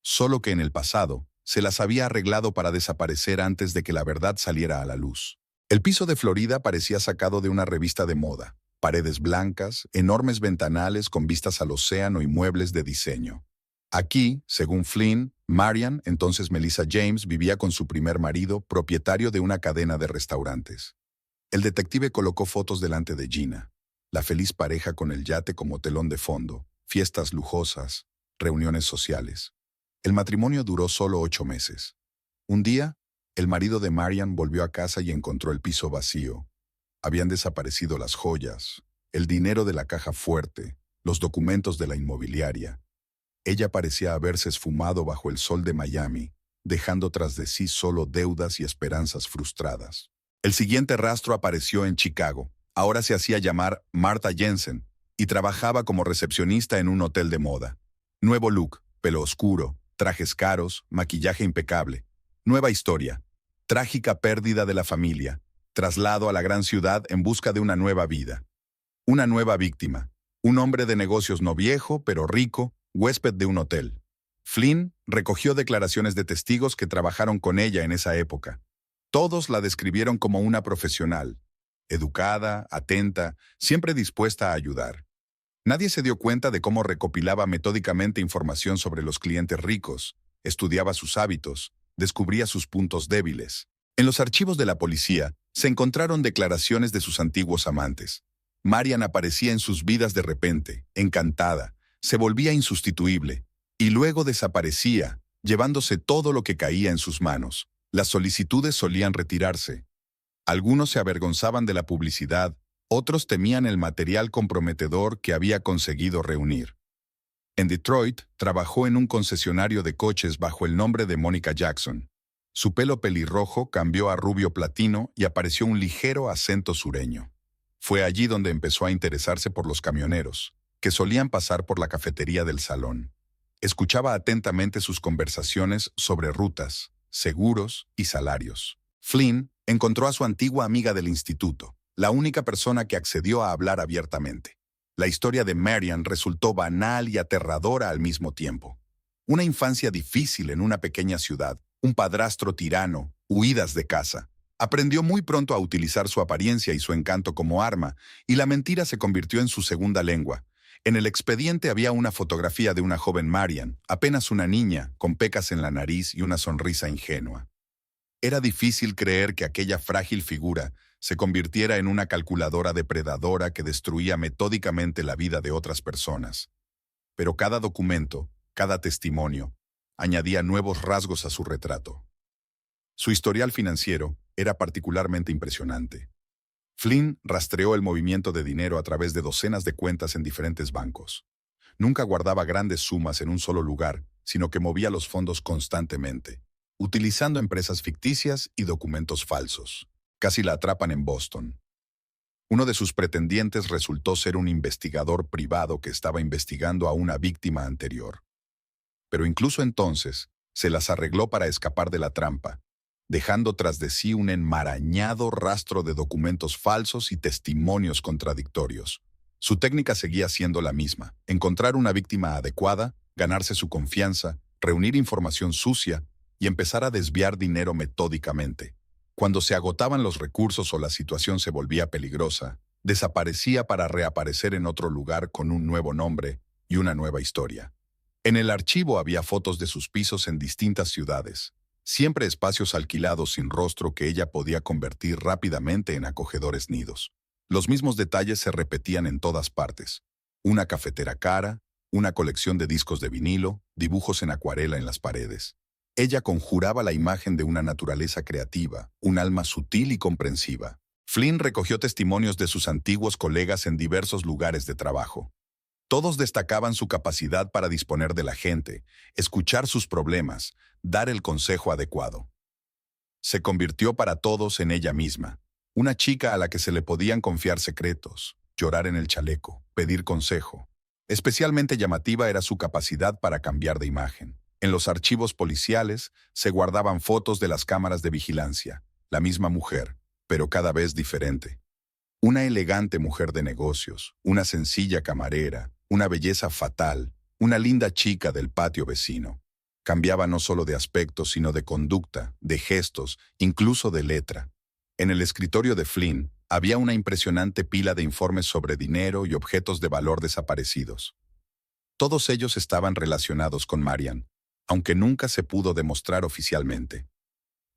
Solo que en el pasado, se las había arreglado para desaparecer antes de que la verdad saliera a la luz. El piso de Florida parecía sacado de una revista de moda. Paredes blancas, enormes ventanales con vistas al océano y muebles de diseño. Aquí, según Flynn, Marian, entonces Melissa James, vivía con su primer marido, propietario de una cadena de restaurantes. El detective colocó fotos delante de Gina, la feliz pareja con el yate como telón de fondo, fiestas lujosas, reuniones sociales. El matrimonio duró solo 8 meses. Un día, el marido de Marian volvió a casa y encontró el piso vacío. Habían desaparecido las joyas, el dinero de la caja fuerte, los documentos de la inmobiliaria. Ella parecía haberse esfumado bajo el sol de Miami, dejando tras de sí solo deudas y esperanzas frustradas. El siguiente rastro apareció en Chicago. Ahora se hacía llamar Martha Jensen y trabajaba como recepcionista en un hotel de moda. Nuevo look, pelo oscuro, trajes caros, maquillaje impecable. Nueva historia. Trágica pérdida de la familia. Traslado a la gran ciudad en busca de una nueva vida. Una nueva víctima. Un hombre de negocios no viejo, pero rico, huésped de un hotel. Flynn recogió declaraciones de testigos que trabajaron con ella en esa época. Todos la describieron como una profesional, educada, atenta, siempre dispuesta a ayudar. Nadie se dio cuenta de cómo recopilaba metódicamente información sobre los clientes ricos, estudiaba sus hábitos, descubría sus puntos débiles. En los archivos de la policía se encontraron declaraciones de sus antiguos amantes. Marian aparecía en sus vidas de repente, encantada, se volvía insustituible, y luego desaparecía, llevándose todo lo que caía en sus manos. Las solicitudes solían retirarse. Algunos se avergonzaban de la publicidad, otros temían el material comprometedor que había conseguido reunir. En Detroit, trabajó en un concesionario de coches bajo el nombre de Monica Jackson. Su pelo pelirrojo cambió a rubio platino y apareció un ligero acento sureño. Fue allí donde empezó a interesarse por los camioneros, que solían pasar por la cafetería del salón. Escuchaba atentamente sus conversaciones sobre rutas, seguros y salarios. Flynn encontró a su antigua amiga del instituto, la única persona que accedió a hablar abiertamente. La historia de Marian resultó banal y aterradora al mismo tiempo. Una infancia difícil en una pequeña ciudad, un padrastro tirano, huidas de casa. Aprendió muy pronto a utilizar su apariencia y su encanto como arma, y la mentira se convirtió en su segunda lengua. En el expediente había una fotografía de una joven Marian, apenas una niña, con pecas en la nariz y una sonrisa ingenua. Era difícil creer que aquella frágil figura se convirtiera en una calculadora depredadora que destruía metódicamente la vida de otras personas. Pero cada documento, cada testimonio, añadía nuevos rasgos a su retrato. Su historial financiero era particularmente impresionante. Flynn rastreó el movimiento de dinero a través de docenas de cuentas en diferentes bancos. Nunca guardaba grandes sumas en un solo lugar, sino que movía los fondos constantemente, utilizando empresas ficticias y documentos falsos. Casi la atrapan en Boston. Uno de sus pretendientes resultó ser un investigador privado que estaba investigando a una víctima anterior. Pero incluso entonces, se las arregló para escapar de la trampa, dejando tras de sí un enmarañado rastro de documentos falsos y testimonios contradictorios. Su técnica seguía siendo la misma: encontrar una víctima adecuada, ganarse su confianza, reunir información sucia y empezar a desviar dinero metódicamente. Cuando se agotaban los recursos o la situación se volvía peligrosa, desaparecía para reaparecer en otro lugar con un nuevo nombre y una nueva historia. En el archivo había fotos de sus pisos en distintas ciudades, siempre espacios alquilados sin rostro que ella podía convertir rápidamente en acogedores nidos. Los mismos detalles se repetían en todas partes: una cafetera cara, una colección de discos de vinilo, dibujos en acuarela en las paredes. Ella conjuraba la imagen de una naturaleza creativa, un alma sutil y comprensiva. Flynn recogió testimonios de sus antiguos colegas en diversos lugares de trabajo. Todos destacaban su capacidad para disponer de la gente, escuchar sus problemas, dar el consejo adecuado. Se convirtió para todos en ella misma, una chica a la que se le podían confiar secretos, llorar en el chaleco, pedir consejo. Especialmente llamativa era su capacidad para cambiar de imagen. En los archivos policiales se guardaban fotos de las cámaras de vigilancia, la misma mujer, pero cada vez diferente. Una elegante mujer de negocios, una sencilla camarera, una belleza fatal, una linda chica del patio vecino. Cambiaba no solo de aspecto, sino de conducta, de gestos, incluso de letra. En el escritorio de Flynn había una impresionante pila de informes sobre dinero y objetos de valor desaparecidos. Todos ellos estaban relacionados con Marian, aunque nunca se pudo demostrar oficialmente.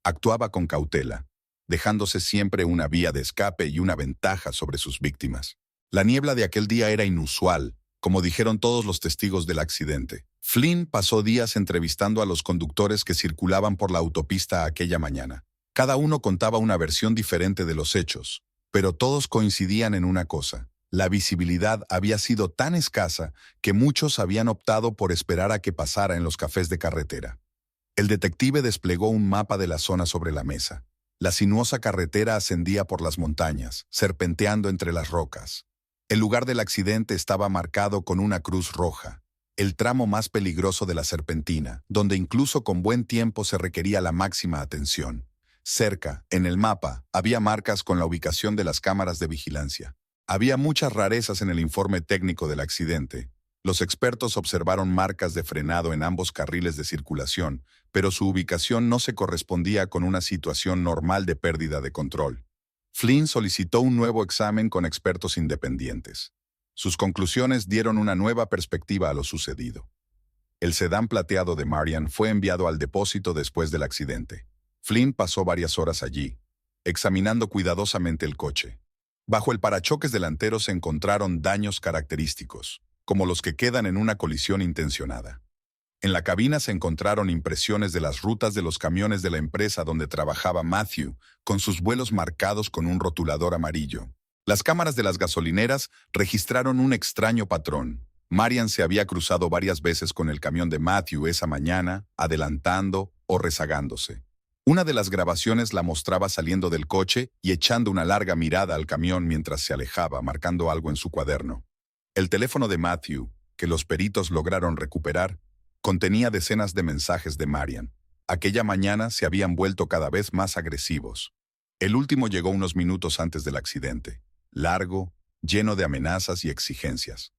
Actuaba con cautela, dejándose siempre una vía de escape y una ventaja sobre sus víctimas. La niebla de aquel día era inusual, como dijeron todos los testigos del accidente. Flynn pasó días entrevistando a los conductores que circulaban por la autopista aquella mañana. Cada uno contaba una versión diferente de los hechos, pero todos coincidían en una cosa: la visibilidad había sido tan escasa que muchos habían optado por esperar a que pasara en los cafés de carretera. El detective desplegó un mapa de la zona sobre la mesa. La sinuosa carretera ascendía por las montañas, serpenteando entre las rocas. El lugar del accidente estaba marcado con una cruz roja, el tramo más peligroso de la serpentina, donde incluso con buen tiempo se requería la máxima atención. Cerca, en el mapa, había marcas con la ubicación de las cámaras de vigilancia. Había muchas rarezas en el informe técnico del accidente, Los expertos observaron marcas de frenado en ambos carriles de circulación, pero su ubicación no se correspondía con una situación normal de pérdida de control. Flynn solicitó un nuevo examen con expertos independientes. Sus conclusiones dieron una nueva perspectiva a lo sucedido. El sedán plateado de Marian fue enviado al depósito después del accidente. Flynn pasó varias horas allí, examinando cuidadosamente el coche. Bajo el parachoques delantero se encontraron daños característicos, como los que quedan en una colisión intencionada. En la cabina se encontraron impresiones de las rutas de los camiones de la empresa donde trabajaba Matthew, con sus vuelos marcados con un rotulador amarillo. Las cámaras de las gasolineras registraron un extraño patrón. Marian se había cruzado varias veces con el camión de Matthew esa mañana, adelantando o rezagándose. Una de las grabaciones la mostraba saliendo del coche y echando una larga mirada al camión mientras se alejaba, marcando algo en su cuaderno. El teléfono de Matthew, que los peritos lograron recuperar, contenía decenas de mensajes de Marian. Aquella mañana se habían vuelto cada vez más agresivos. El último llegó unos minutos antes del accidente, largo, lleno de amenazas y exigencias.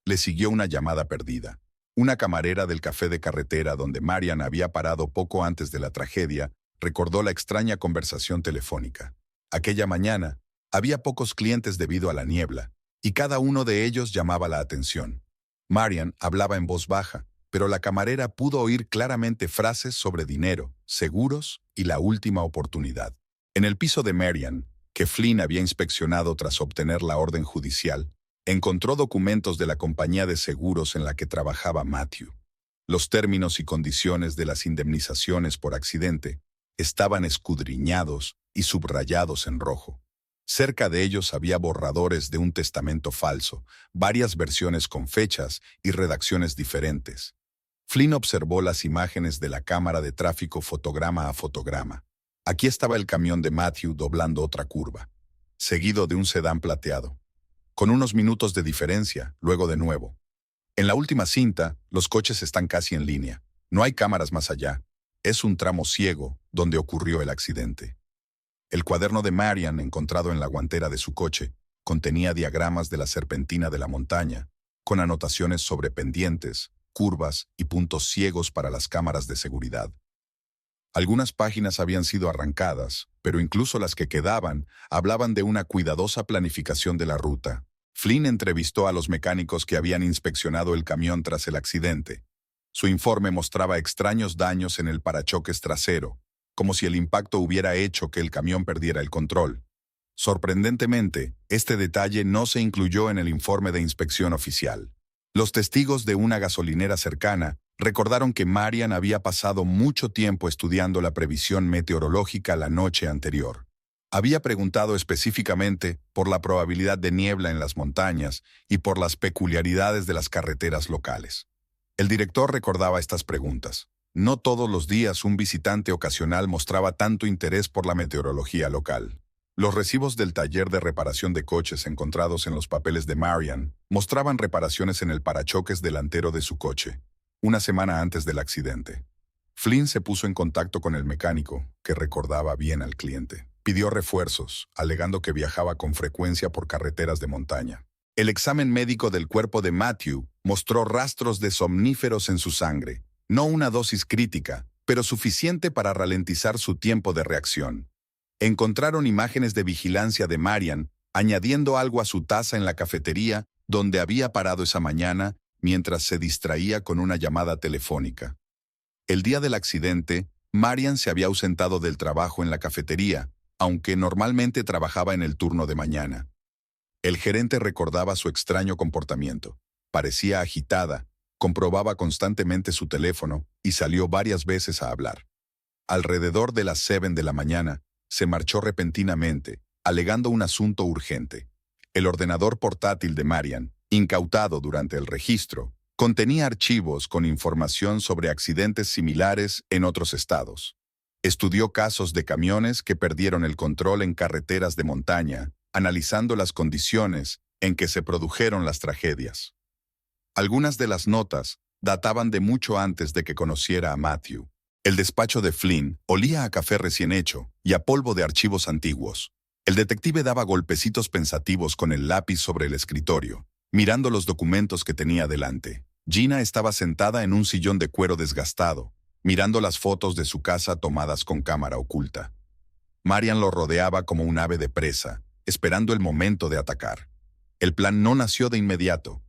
Le siguió una llamada perdida. Una camarera del café de carretera donde Marian había parado poco antes de la tragedia recordó la extraña conversación telefónica. Aquella mañana había pocos clientes debido a la niebla, y cada uno de ellos llamaba la atención. Marian hablaba en voz baja, pero la camarera pudo oír claramente frases sobre dinero, seguros y la última oportunidad. En el piso de Marian, que Flynn había inspeccionado tras obtener la orden judicial, encontró documentos de la compañía de seguros en la que trabajaba Matthew. Los términos y condiciones de las indemnizaciones por accidente estaban escudriñados y subrayados en rojo. Cerca de ellos había borradores de un testamento falso, varias versiones con fechas y redacciones diferentes. Flynn observó las imágenes de la cámara de tráfico fotograma a fotograma. Aquí estaba el camión de Matthew doblando otra curva, seguido de un sedán plateado. Con unos minutos de diferencia, luego de nuevo. En la última cinta, los coches están casi en línea. No hay cámaras más allá. Es un tramo ciego donde ocurrió el accidente. El cuaderno de Marian, encontrado en la guantera de su coche, contenía diagramas de la serpentina de la montaña, con anotaciones sobre pendientes, curvas y puntos ciegos para las cámaras de seguridad. Algunas páginas habían sido arrancadas, pero incluso las que quedaban hablaban de una cuidadosa planificación de la ruta. Flynn entrevistó a los mecánicos que habían inspeccionado el camión tras el accidente. Su informe mostraba extraños daños en el parachoques trasero, como si el impacto hubiera hecho que el camión perdiera el control. Sorprendentemente, este detalle no se incluyó en el informe de inspección oficial. Los testigos de una gasolinera cercana recordaron que Marian había pasado mucho tiempo estudiando la previsión meteorológica la noche anterior. Había preguntado específicamente por la probabilidad de niebla en las montañas y por las peculiaridades de las carreteras locales. El director recordaba estas preguntas. No todos los días un visitante ocasional mostraba tanto interés por la meteorología local. Los recibos del taller de reparación de coches encontrados en los papeles de Marian mostraban reparaciones en el parachoques delantero de su coche, una semana antes del accidente. Flynn se puso en contacto con el mecánico, que recordaba bien al cliente. Pidió refuerzos, alegando que viajaba con frecuencia por carreteras de montaña. El examen médico del cuerpo de Matthew mostró rastros de somníferos en su sangre, no una dosis crítica, pero suficiente para ralentizar su tiempo de reacción. Encontraron imágenes de vigilancia de Marian, añadiendo algo a su taza en la cafetería donde había parado esa mañana mientras se distraía con una llamada telefónica. El día del accidente, Marian se había ausentado del trabajo en la cafetería, aunque normalmente trabajaba en el turno de mañana. El gerente recordaba su extraño comportamiento. Parecía agitada, comprobaba constantemente su teléfono y salió varias veces a hablar. Alrededor de las 7 de la mañana, se marchó repentinamente, alegando un asunto urgente. El ordenador portátil de Marian, incautado durante el registro, contenía archivos con información sobre accidentes similares en otros estados. Estudió casos de camiones que perdieron el control en carreteras de montaña, analizando las condiciones en que se produjeron las tragedias. Algunas de las notas databan de mucho antes de que conociera a Matthew. El despacho de Flynn olía a café recién hecho y a polvo de archivos antiguos. El detective daba golpecitos pensativos con el lápiz sobre el escritorio, mirando los documentos que tenía delante. Gina estaba sentada en un sillón de cuero desgastado, mirando las fotos de su casa tomadas con cámara oculta. Marian lo rodeaba como un ave de presa, esperando el momento de atacar. El plan no nació de inmediato.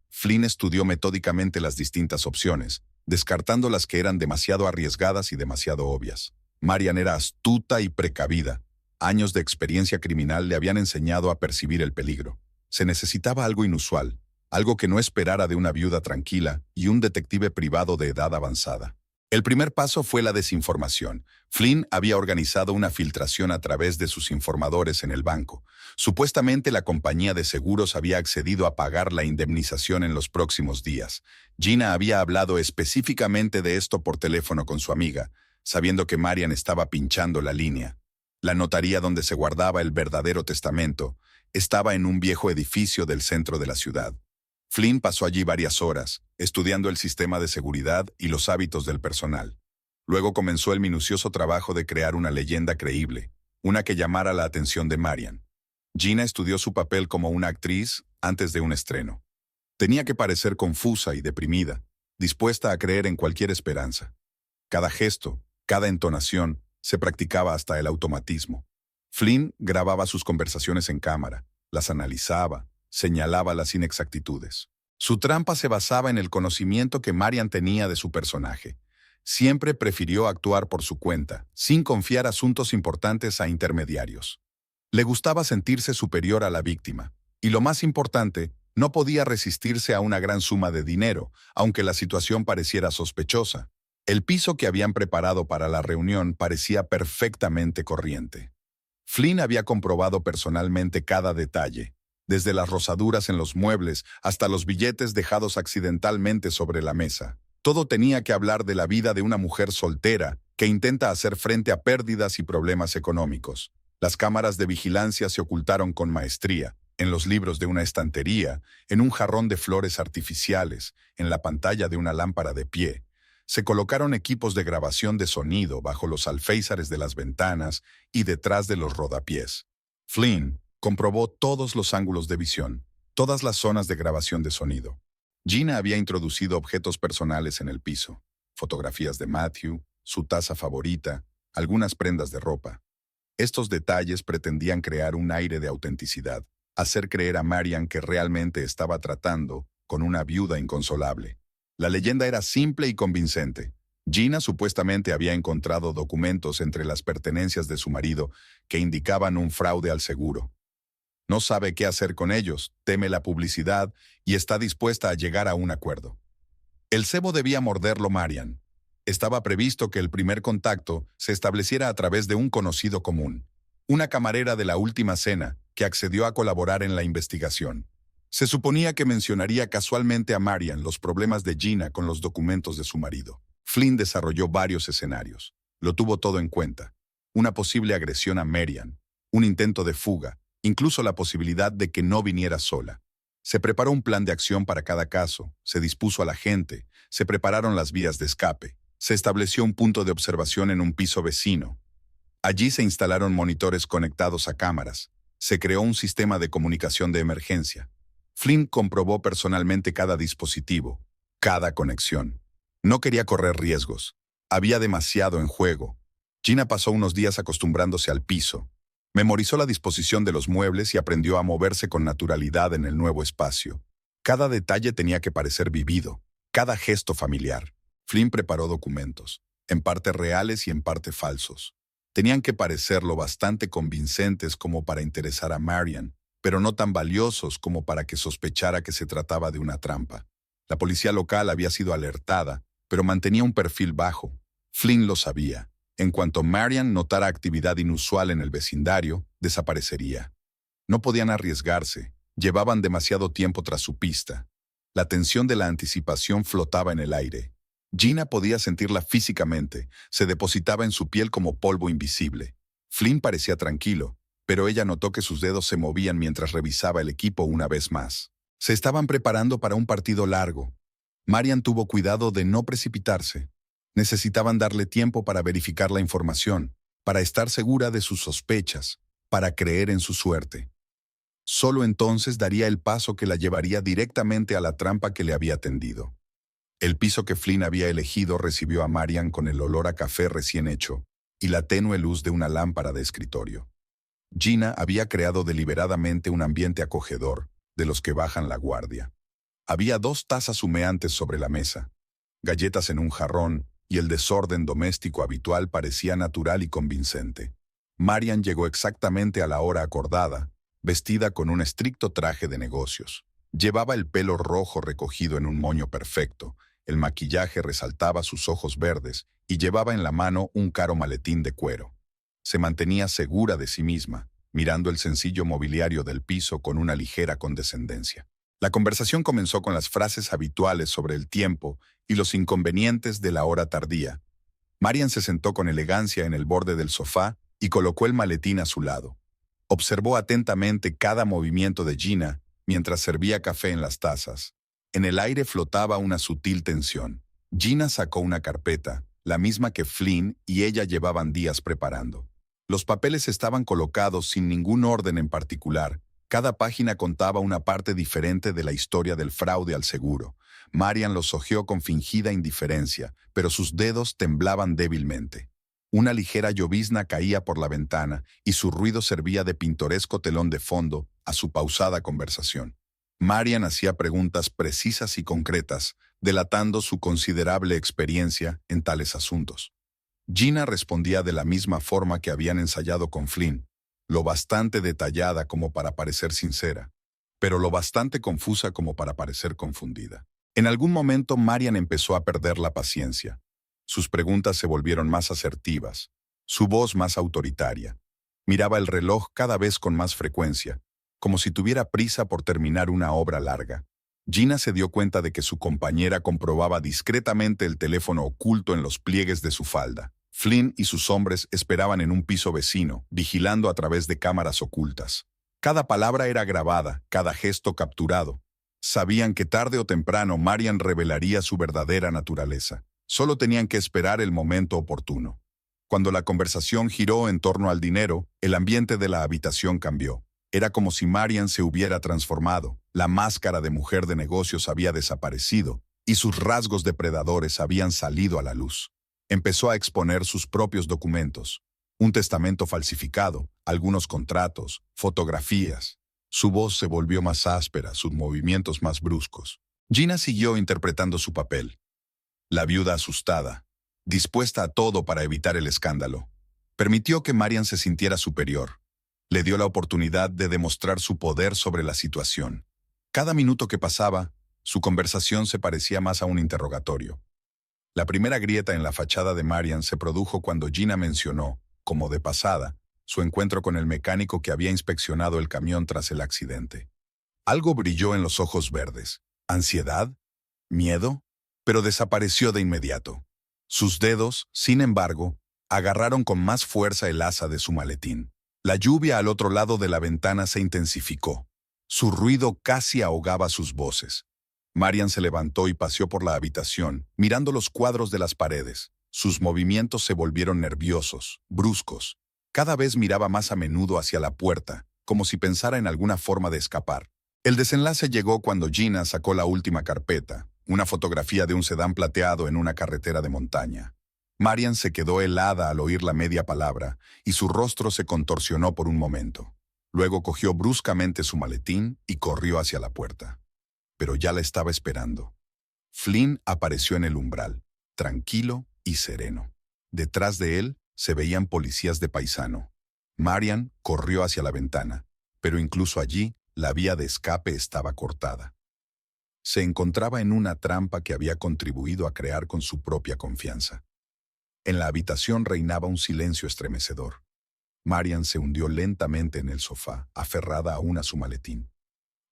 Flynn estudió metódicamente las distintas opciones, descartando las que eran demasiado arriesgadas y demasiado obvias. Marian era astuta y precavida. Años de experiencia criminal le habían enseñado a percibir el peligro. Se necesitaba algo inusual, algo que no esperara de una viuda tranquila y un detective privado de edad avanzada. El primer paso fue la desinformación. Flynn había organizado una filtración a través de sus informadores en el banco. Supuestamente la compañía de seguros había accedido a pagar la indemnización en los próximos días. Gina había hablado específicamente de esto por teléfono con su amiga, sabiendo que Marian estaba pinchando la línea. La notaría donde se guardaba el verdadero testamento estaba en un viejo edificio del centro de la ciudad. Flynn pasó allí varias horas, estudiando el sistema de seguridad y los hábitos del personal. Luego comenzó el minucioso trabajo de crear una leyenda creíble, una que llamara la atención de Marian. Gina estudió su papel como una actriz antes de un estreno. Tenía que parecer confusa y deprimida, dispuesta a creer en cualquier esperanza. Cada gesto, cada entonación, se practicaba hasta el automatismo. Flynn grababa sus conversaciones en cámara, las analizaba, señalaba las inexactitudes. Su trampa se basaba en el conocimiento que Marian tenía de su personaje. Siempre prefirió actuar por su cuenta, sin confiar asuntos importantes a intermediarios. Le gustaba sentirse superior a la víctima, y lo más importante, no podía resistirse a una gran suma de dinero, aunque la situación pareciera sospechosa. El piso que habían preparado para la reunión parecía perfectamente corriente. Flynn había comprobado personalmente cada detalle, desde las rosaduras en los muebles hasta los billetes dejados accidentalmente sobre la mesa. Todo tenía que hablar de la vida de una mujer soltera que intenta hacer frente a pérdidas y problemas económicos. Las cámaras de vigilancia se ocultaron con maestría, en los libros de una estantería, en un jarrón de flores artificiales, en la pantalla de una lámpara de pie. Se colocaron equipos de grabación de sonido bajo los alféizares de las ventanas y detrás de los rodapiés. Flynn comprobó todos los ángulos de visión, todas las zonas de grabación de sonido. Gina había introducido objetos personales en el piso, fotografías de Matthew, su taza favorita, algunas prendas de ropa. Estos detalles pretendían crear un aire de autenticidad, hacer creer a Marian que realmente estaba tratando con una viuda inconsolable. La leyenda era simple y convincente. Gina supuestamente había encontrado documentos entre las pertenencias de su marido que indicaban un fraude al seguro. No sabe qué hacer con ellos, teme la publicidad y está dispuesta a llegar a un acuerdo. El cebo debía morderlo Marian. Estaba previsto que el primer contacto se estableciera a través de un conocido común, una camarera de la última cena que accedió a colaborar en la investigación. Se suponía que mencionaría casualmente a Marian los problemas de Gina con los documentos de su marido. Flynn desarrolló varios escenarios. Lo tuvo todo en cuenta. Una posible agresión a Marian, un intento de fuga, incluso la posibilidad de que no viniera sola. Se preparó un plan de acción para cada caso, se dispuso a la gente, se prepararon las vías de escape, se estableció un punto de observación en un piso vecino. Allí se instalaron monitores conectados a cámaras, se creó un sistema de comunicación de emergencia. Flynn comprobó personalmente cada dispositivo, cada conexión. No quería correr riesgos. Había demasiado en juego. Gina pasó unos días acostumbrándose al piso. Memorizó la disposición de los muebles y aprendió a moverse con naturalidad en el nuevo espacio. Cada detalle tenía que parecer vivido, cada gesto familiar. Flynn preparó documentos, en parte reales y en parte falsos. Tenían que parecer lo bastante convincentes como para interesar a Marian, pero no tan valiosos como para que sospechara que se trataba de una trampa. La policía local había sido alertada, pero mantenía un perfil bajo. Flynn lo sabía. En cuanto Marian notara actividad inusual en el vecindario, desaparecería. No podían arriesgarse, llevaban demasiado tiempo tras su pista. La tensión de la anticipación flotaba en el aire. Gina podía sentirla físicamente, se depositaba en su piel como polvo invisible. Flynn parecía tranquilo, pero ella notó que sus dedos se movían mientras revisaba el equipo una vez más. Se estaban preparando para un partido largo. Marian tuvo cuidado de no precipitarse. Necesitaban darle tiempo para verificar la información, para estar segura de sus sospechas, para creer en su suerte. Solo entonces daría el paso que la llevaría directamente a la trampa que le había tendido. El piso que Flynn había elegido recibió a Marian con el olor a café recién hecho y la tenue luz de una lámpara de escritorio. Gina había creado deliberadamente un ambiente acogedor, de los que bajan la guardia. Había 2 tazas humeantes sobre la mesa, galletas en un jarrón, y el desorden doméstico habitual parecía natural y convincente. Marian llegó exactamente a la hora acordada, vestida con un estricto traje de negocios. Llevaba el pelo rojo recogido en un moño perfecto, el maquillaje resaltaba sus ojos verdes y llevaba en la mano un caro maletín de cuero. Se mantenía segura de sí misma, mirando el sencillo mobiliario del piso con una ligera condescendencia. La conversación comenzó con las frases habituales sobre el tiempo y los inconvenientes de la hora tardía. Marian se sentó con elegancia en el borde del sofá y colocó el maletín a su lado. Observó atentamente cada movimiento de Gina mientras servía café en las tazas. En el aire flotaba una sutil tensión. Gina sacó una carpeta, la misma que Flynn y ella llevaban días preparando. Los papeles estaban colocados sin ningún orden en particular. Cada página contaba una parte diferente de la historia del fraude al seguro. Marian los hojeó con fingida indiferencia, pero sus dedos temblaban débilmente. Una ligera llovizna caía por la ventana y su ruido servía de pintoresco telón de fondo a su pausada conversación. Marian hacía preguntas precisas y concretas, delatando su considerable experiencia en tales asuntos. Gina respondía de la misma forma que habían ensayado con Flynn, lo bastante detallada como para parecer sincera, pero lo bastante confusa como para parecer confundida. En algún momento Marian empezó a perder la paciencia. Sus preguntas se volvieron más asertivas, su voz más autoritaria. Miraba el reloj cada vez con más frecuencia, como si tuviera prisa por terminar una obra larga. Gina se dio cuenta de que su compañera comprobaba discretamente el teléfono oculto en los pliegues de su falda. Flynn y sus hombres esperaban en un piso vecino, vigilando a través de cámaras ocultas. Cada palabra era grabada, cada gesto capturado. Sabían que tarde o temprano Marian revelaría su verdadera naturaleza. Solo tenían que esperar el momento oportuno. Cuando la conversación giró en torno al dinero, el ambiente de la habitación cambió. Era como si Marian se hubiera transformado. La máscara de mujer de negocios había desaparecido y sus rasgos depredadores habían salido a la luz. Empezó a exponer sus propios documentos. Un testamento falsificado, algunos contratos, fotografías. Su voz se volvió más áspera, sus movimientos más bruscos. Gina siguió interpretando su papel. La viuda asustada, dispuesta a todo para evitar el escándalo. Permitió que Marian se sintiera superior. Le dio la oportunidad de demostrar su poder sobre la situación. Cada minuto que pasaba, su conversación se parecía más a un interrogatorio. La primera grieta en la fachada de Marian se produjo cuando Gina mencionó, como de pasada, su encuentro con el mecánico que había inspeccionado el camión tras el accidente. Algo brilló en los ojos verdes. ¿Ansiedad? ¿Miedo? Pero desapareció de inmediato. Sus dedos, sin embargo, agarraron con más fuerza el asa de su maletín. La lluvia al otro lado de la ventana se intensificó. Su ruido casi ahogaba sus voces. Marian se levantó y paseó por la habitación, mirando los cuadros de las paredes. Sus movimientos se volvieron nerviosos, bruscos. Cada vez miraba más a menudo hacia la puerta, como si pensara en alguna forma de escapar. El desenlace llegó cuando Gina sacó la última carpeta, una fotografía de un sedán plateado en una carretera de montaña. Marian se quedó helada al oír la media palabra y su rostro se contorsionó por un momento. Luego cogió bruscamente su maletín y corrió hacia la puerta. Pero ya la estaba esperando. Flynn apareció en el umbral, tranquilo y sereno. Detrás de él se veían policías de paisano. Marian corrió hacia la ventana, pero incluso allí la vía de escape estaba cortada. Se encontraba en una trampa que había contribuido a crear con su propia confianza. En la habitación reinaba un silencio estremecedor. Marian se hundió lentamente en el sofá, aferrada aún a su maletín.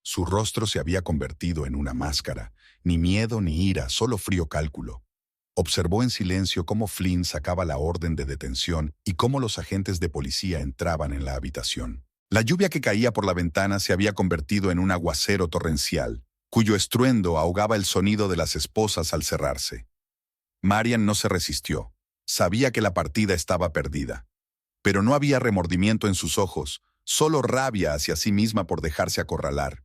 Su rostro se había convertido en una máscara, ni miedo ni ira, solo frío cálculo. Observó en silencio cómo Flynn sacaba la orden de detención y cómo los agentes de policía entraban en la habitación. La lluvia que caía por la ventana se había convertido en un aguacero torrencial, cuyo estruendo ahogaba el sonido de las esposas al cerrarse. Marian no se resistió. Sabía que la partida estaba perdida. Pero no había remordimiento en sus ojos, solo rabia hacia sí misma por dejarse acorralar.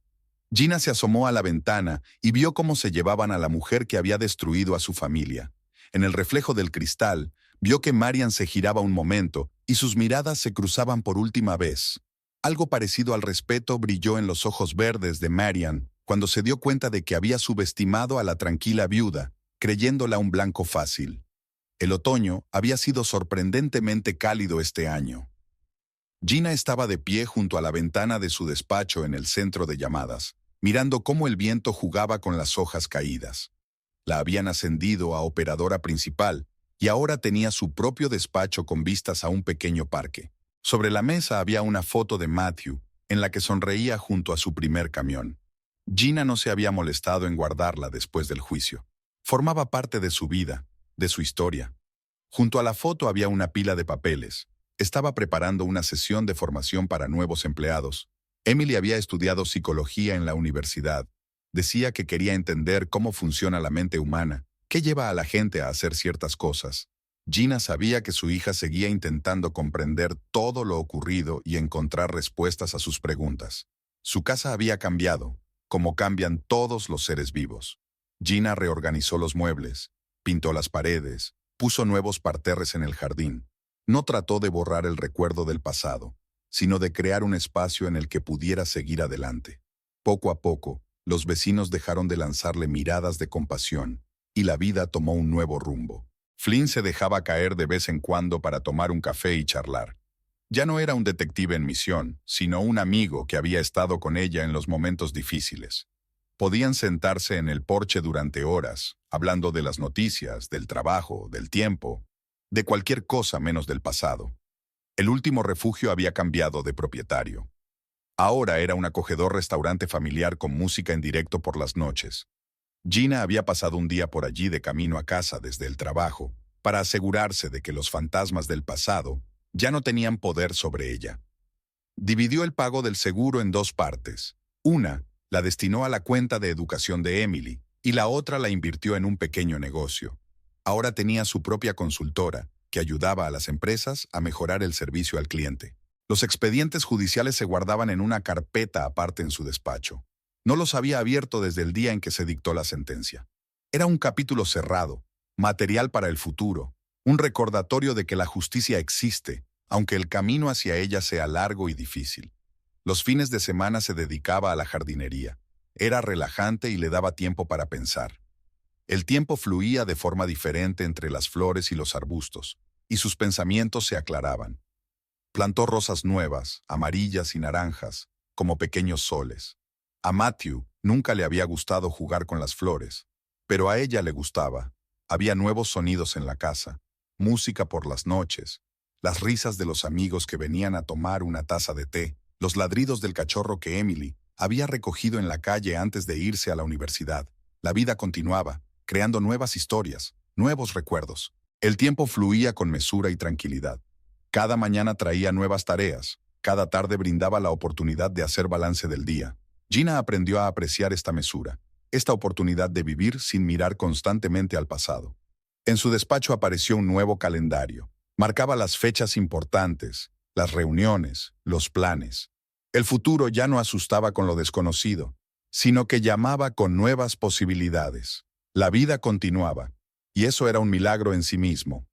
Gina se asomó a la ventana y vio cómo se llevaban a la mujer que había destruido a su familia. En el reflejo del cristal, vio que Marian se giraba un momento y sus miradas se cruzaban por última vez. Algo parecido al respeto brilló en los ojos verdes de Marian cuando se dio cuenta de que había subestimado a la tranquila viuda, creyéndola un blanco fácil. El otoño había sido sorprendentemente cálido este año. Gina estaba de pie junto a la ventana de su despacho en el centro de llamadas, mirando cómo el viento jugaba con las hojas caídas. La habían ascendido a operadora principal y ahora tenía su propio despacho con vistas a un pequeño parque. Sobre la mesa había una foto de Matthew, en la que sonreía junto a su primer camión. Gina no se había molestado en guardarla después del juicio. Formaba parte de su vida, de su historia. Junto a la foto había una pila de papeles. Estaba preparando una sesión de formación para nuevos empleados. Emily había estudiado psicología en la universidad. Decía que quería entender cómo funciona la mente humana, qué lleva a la gente a hacer ciertas cosas. Gina sabía que su hija seguía intentando comprender todo lo ocurrido y encontrar respuestas a sus preguntas. Su casa había cambiado, como cambian todos los seres vivos. Gina reorganizó los muebles, pintó las paredes, puso nuevos parterres en el jardín. No trató de borrar el recuerdo del pasado, sino de crear un espacio en el que pudiera seguir adelante. Poco a poco, los vecinos dejaron de lanzarle miradas de compasión y la vida tomó un nuevo rumbo. Flynn se dejaba caer de vez en cuando para tomar un café y charlar. Ya no era un detective en misión, sino un amigo que había estado con ella en los momentos difíciles. Podían sentarse en el porche durante horas, hablando de las noticias, del trabajo, del tiempo, de cualquier cosa menos del pasado. El último refugio había cambiado de propietario. Ahora era un acogedor restaurante familiar con música en directo por las noches. Gina había pasado un día por allí de camino a casa desde el trabajo, para asegurarse de que los fantasmas del pasado ya no tenían poder sobre ella. Dividió el pago del seguro en dos partes. Una la destinó a la cuenta de educación de Emily y la otra la invirtió en un pequeño negocio. Ahora tenía su propia consultora, que ayudaba a las empresas a mejorar el servicio al cliente. Los expedientes judiciales se guardaban en una carpeta aparte en su despacho. No los había abierto desde el día en que se dictó la sentencia. Era un capítulo cerrado, material para el futuro, un recordatorio de que la justicia existe, aunque el camino hacia ella sea largo y difícil. Los fines de semana se dedicaba a la jardinería. Era relajante y le daba tiempo para pensar. El tiempo fluía de forma diferente entre las flores y los arbustos, y sus pensamientos se aclaraban. Plantó rosas nuevas, amarillas y naranjas, como pequeños soles. A Matthew nunca le había gustado jugar con las flores, pero a ella le gustaba. Había nuevos sonidos en la casa, música por las noches, las risas de los amigos que venían a tomar una taza de té, los ladridos del cachorro que Emily había recogido en la calle antes de irse a la universidad. La vida continuaba, creando nuevas historias, nuevos recuerdos. El tiempo fluía con mesura y tranquilidad. Cada mañana traía nuevas tareas, cada tarde brindaba la oportunidad de hacer balance del día. Gina aprendió a apreciar esta mesura, esta oportunidad de vivir sin mirar constantemente al pasado. En su despacho apareció un nuevo calendario. Marcaba las fechas importantes, las reuniones, los planes. El futuro ya no asustaba con lo desconocido, sino que llamaba con nuevas posibilidades. La vida continuaba, y eso era un milagro en sí mismo.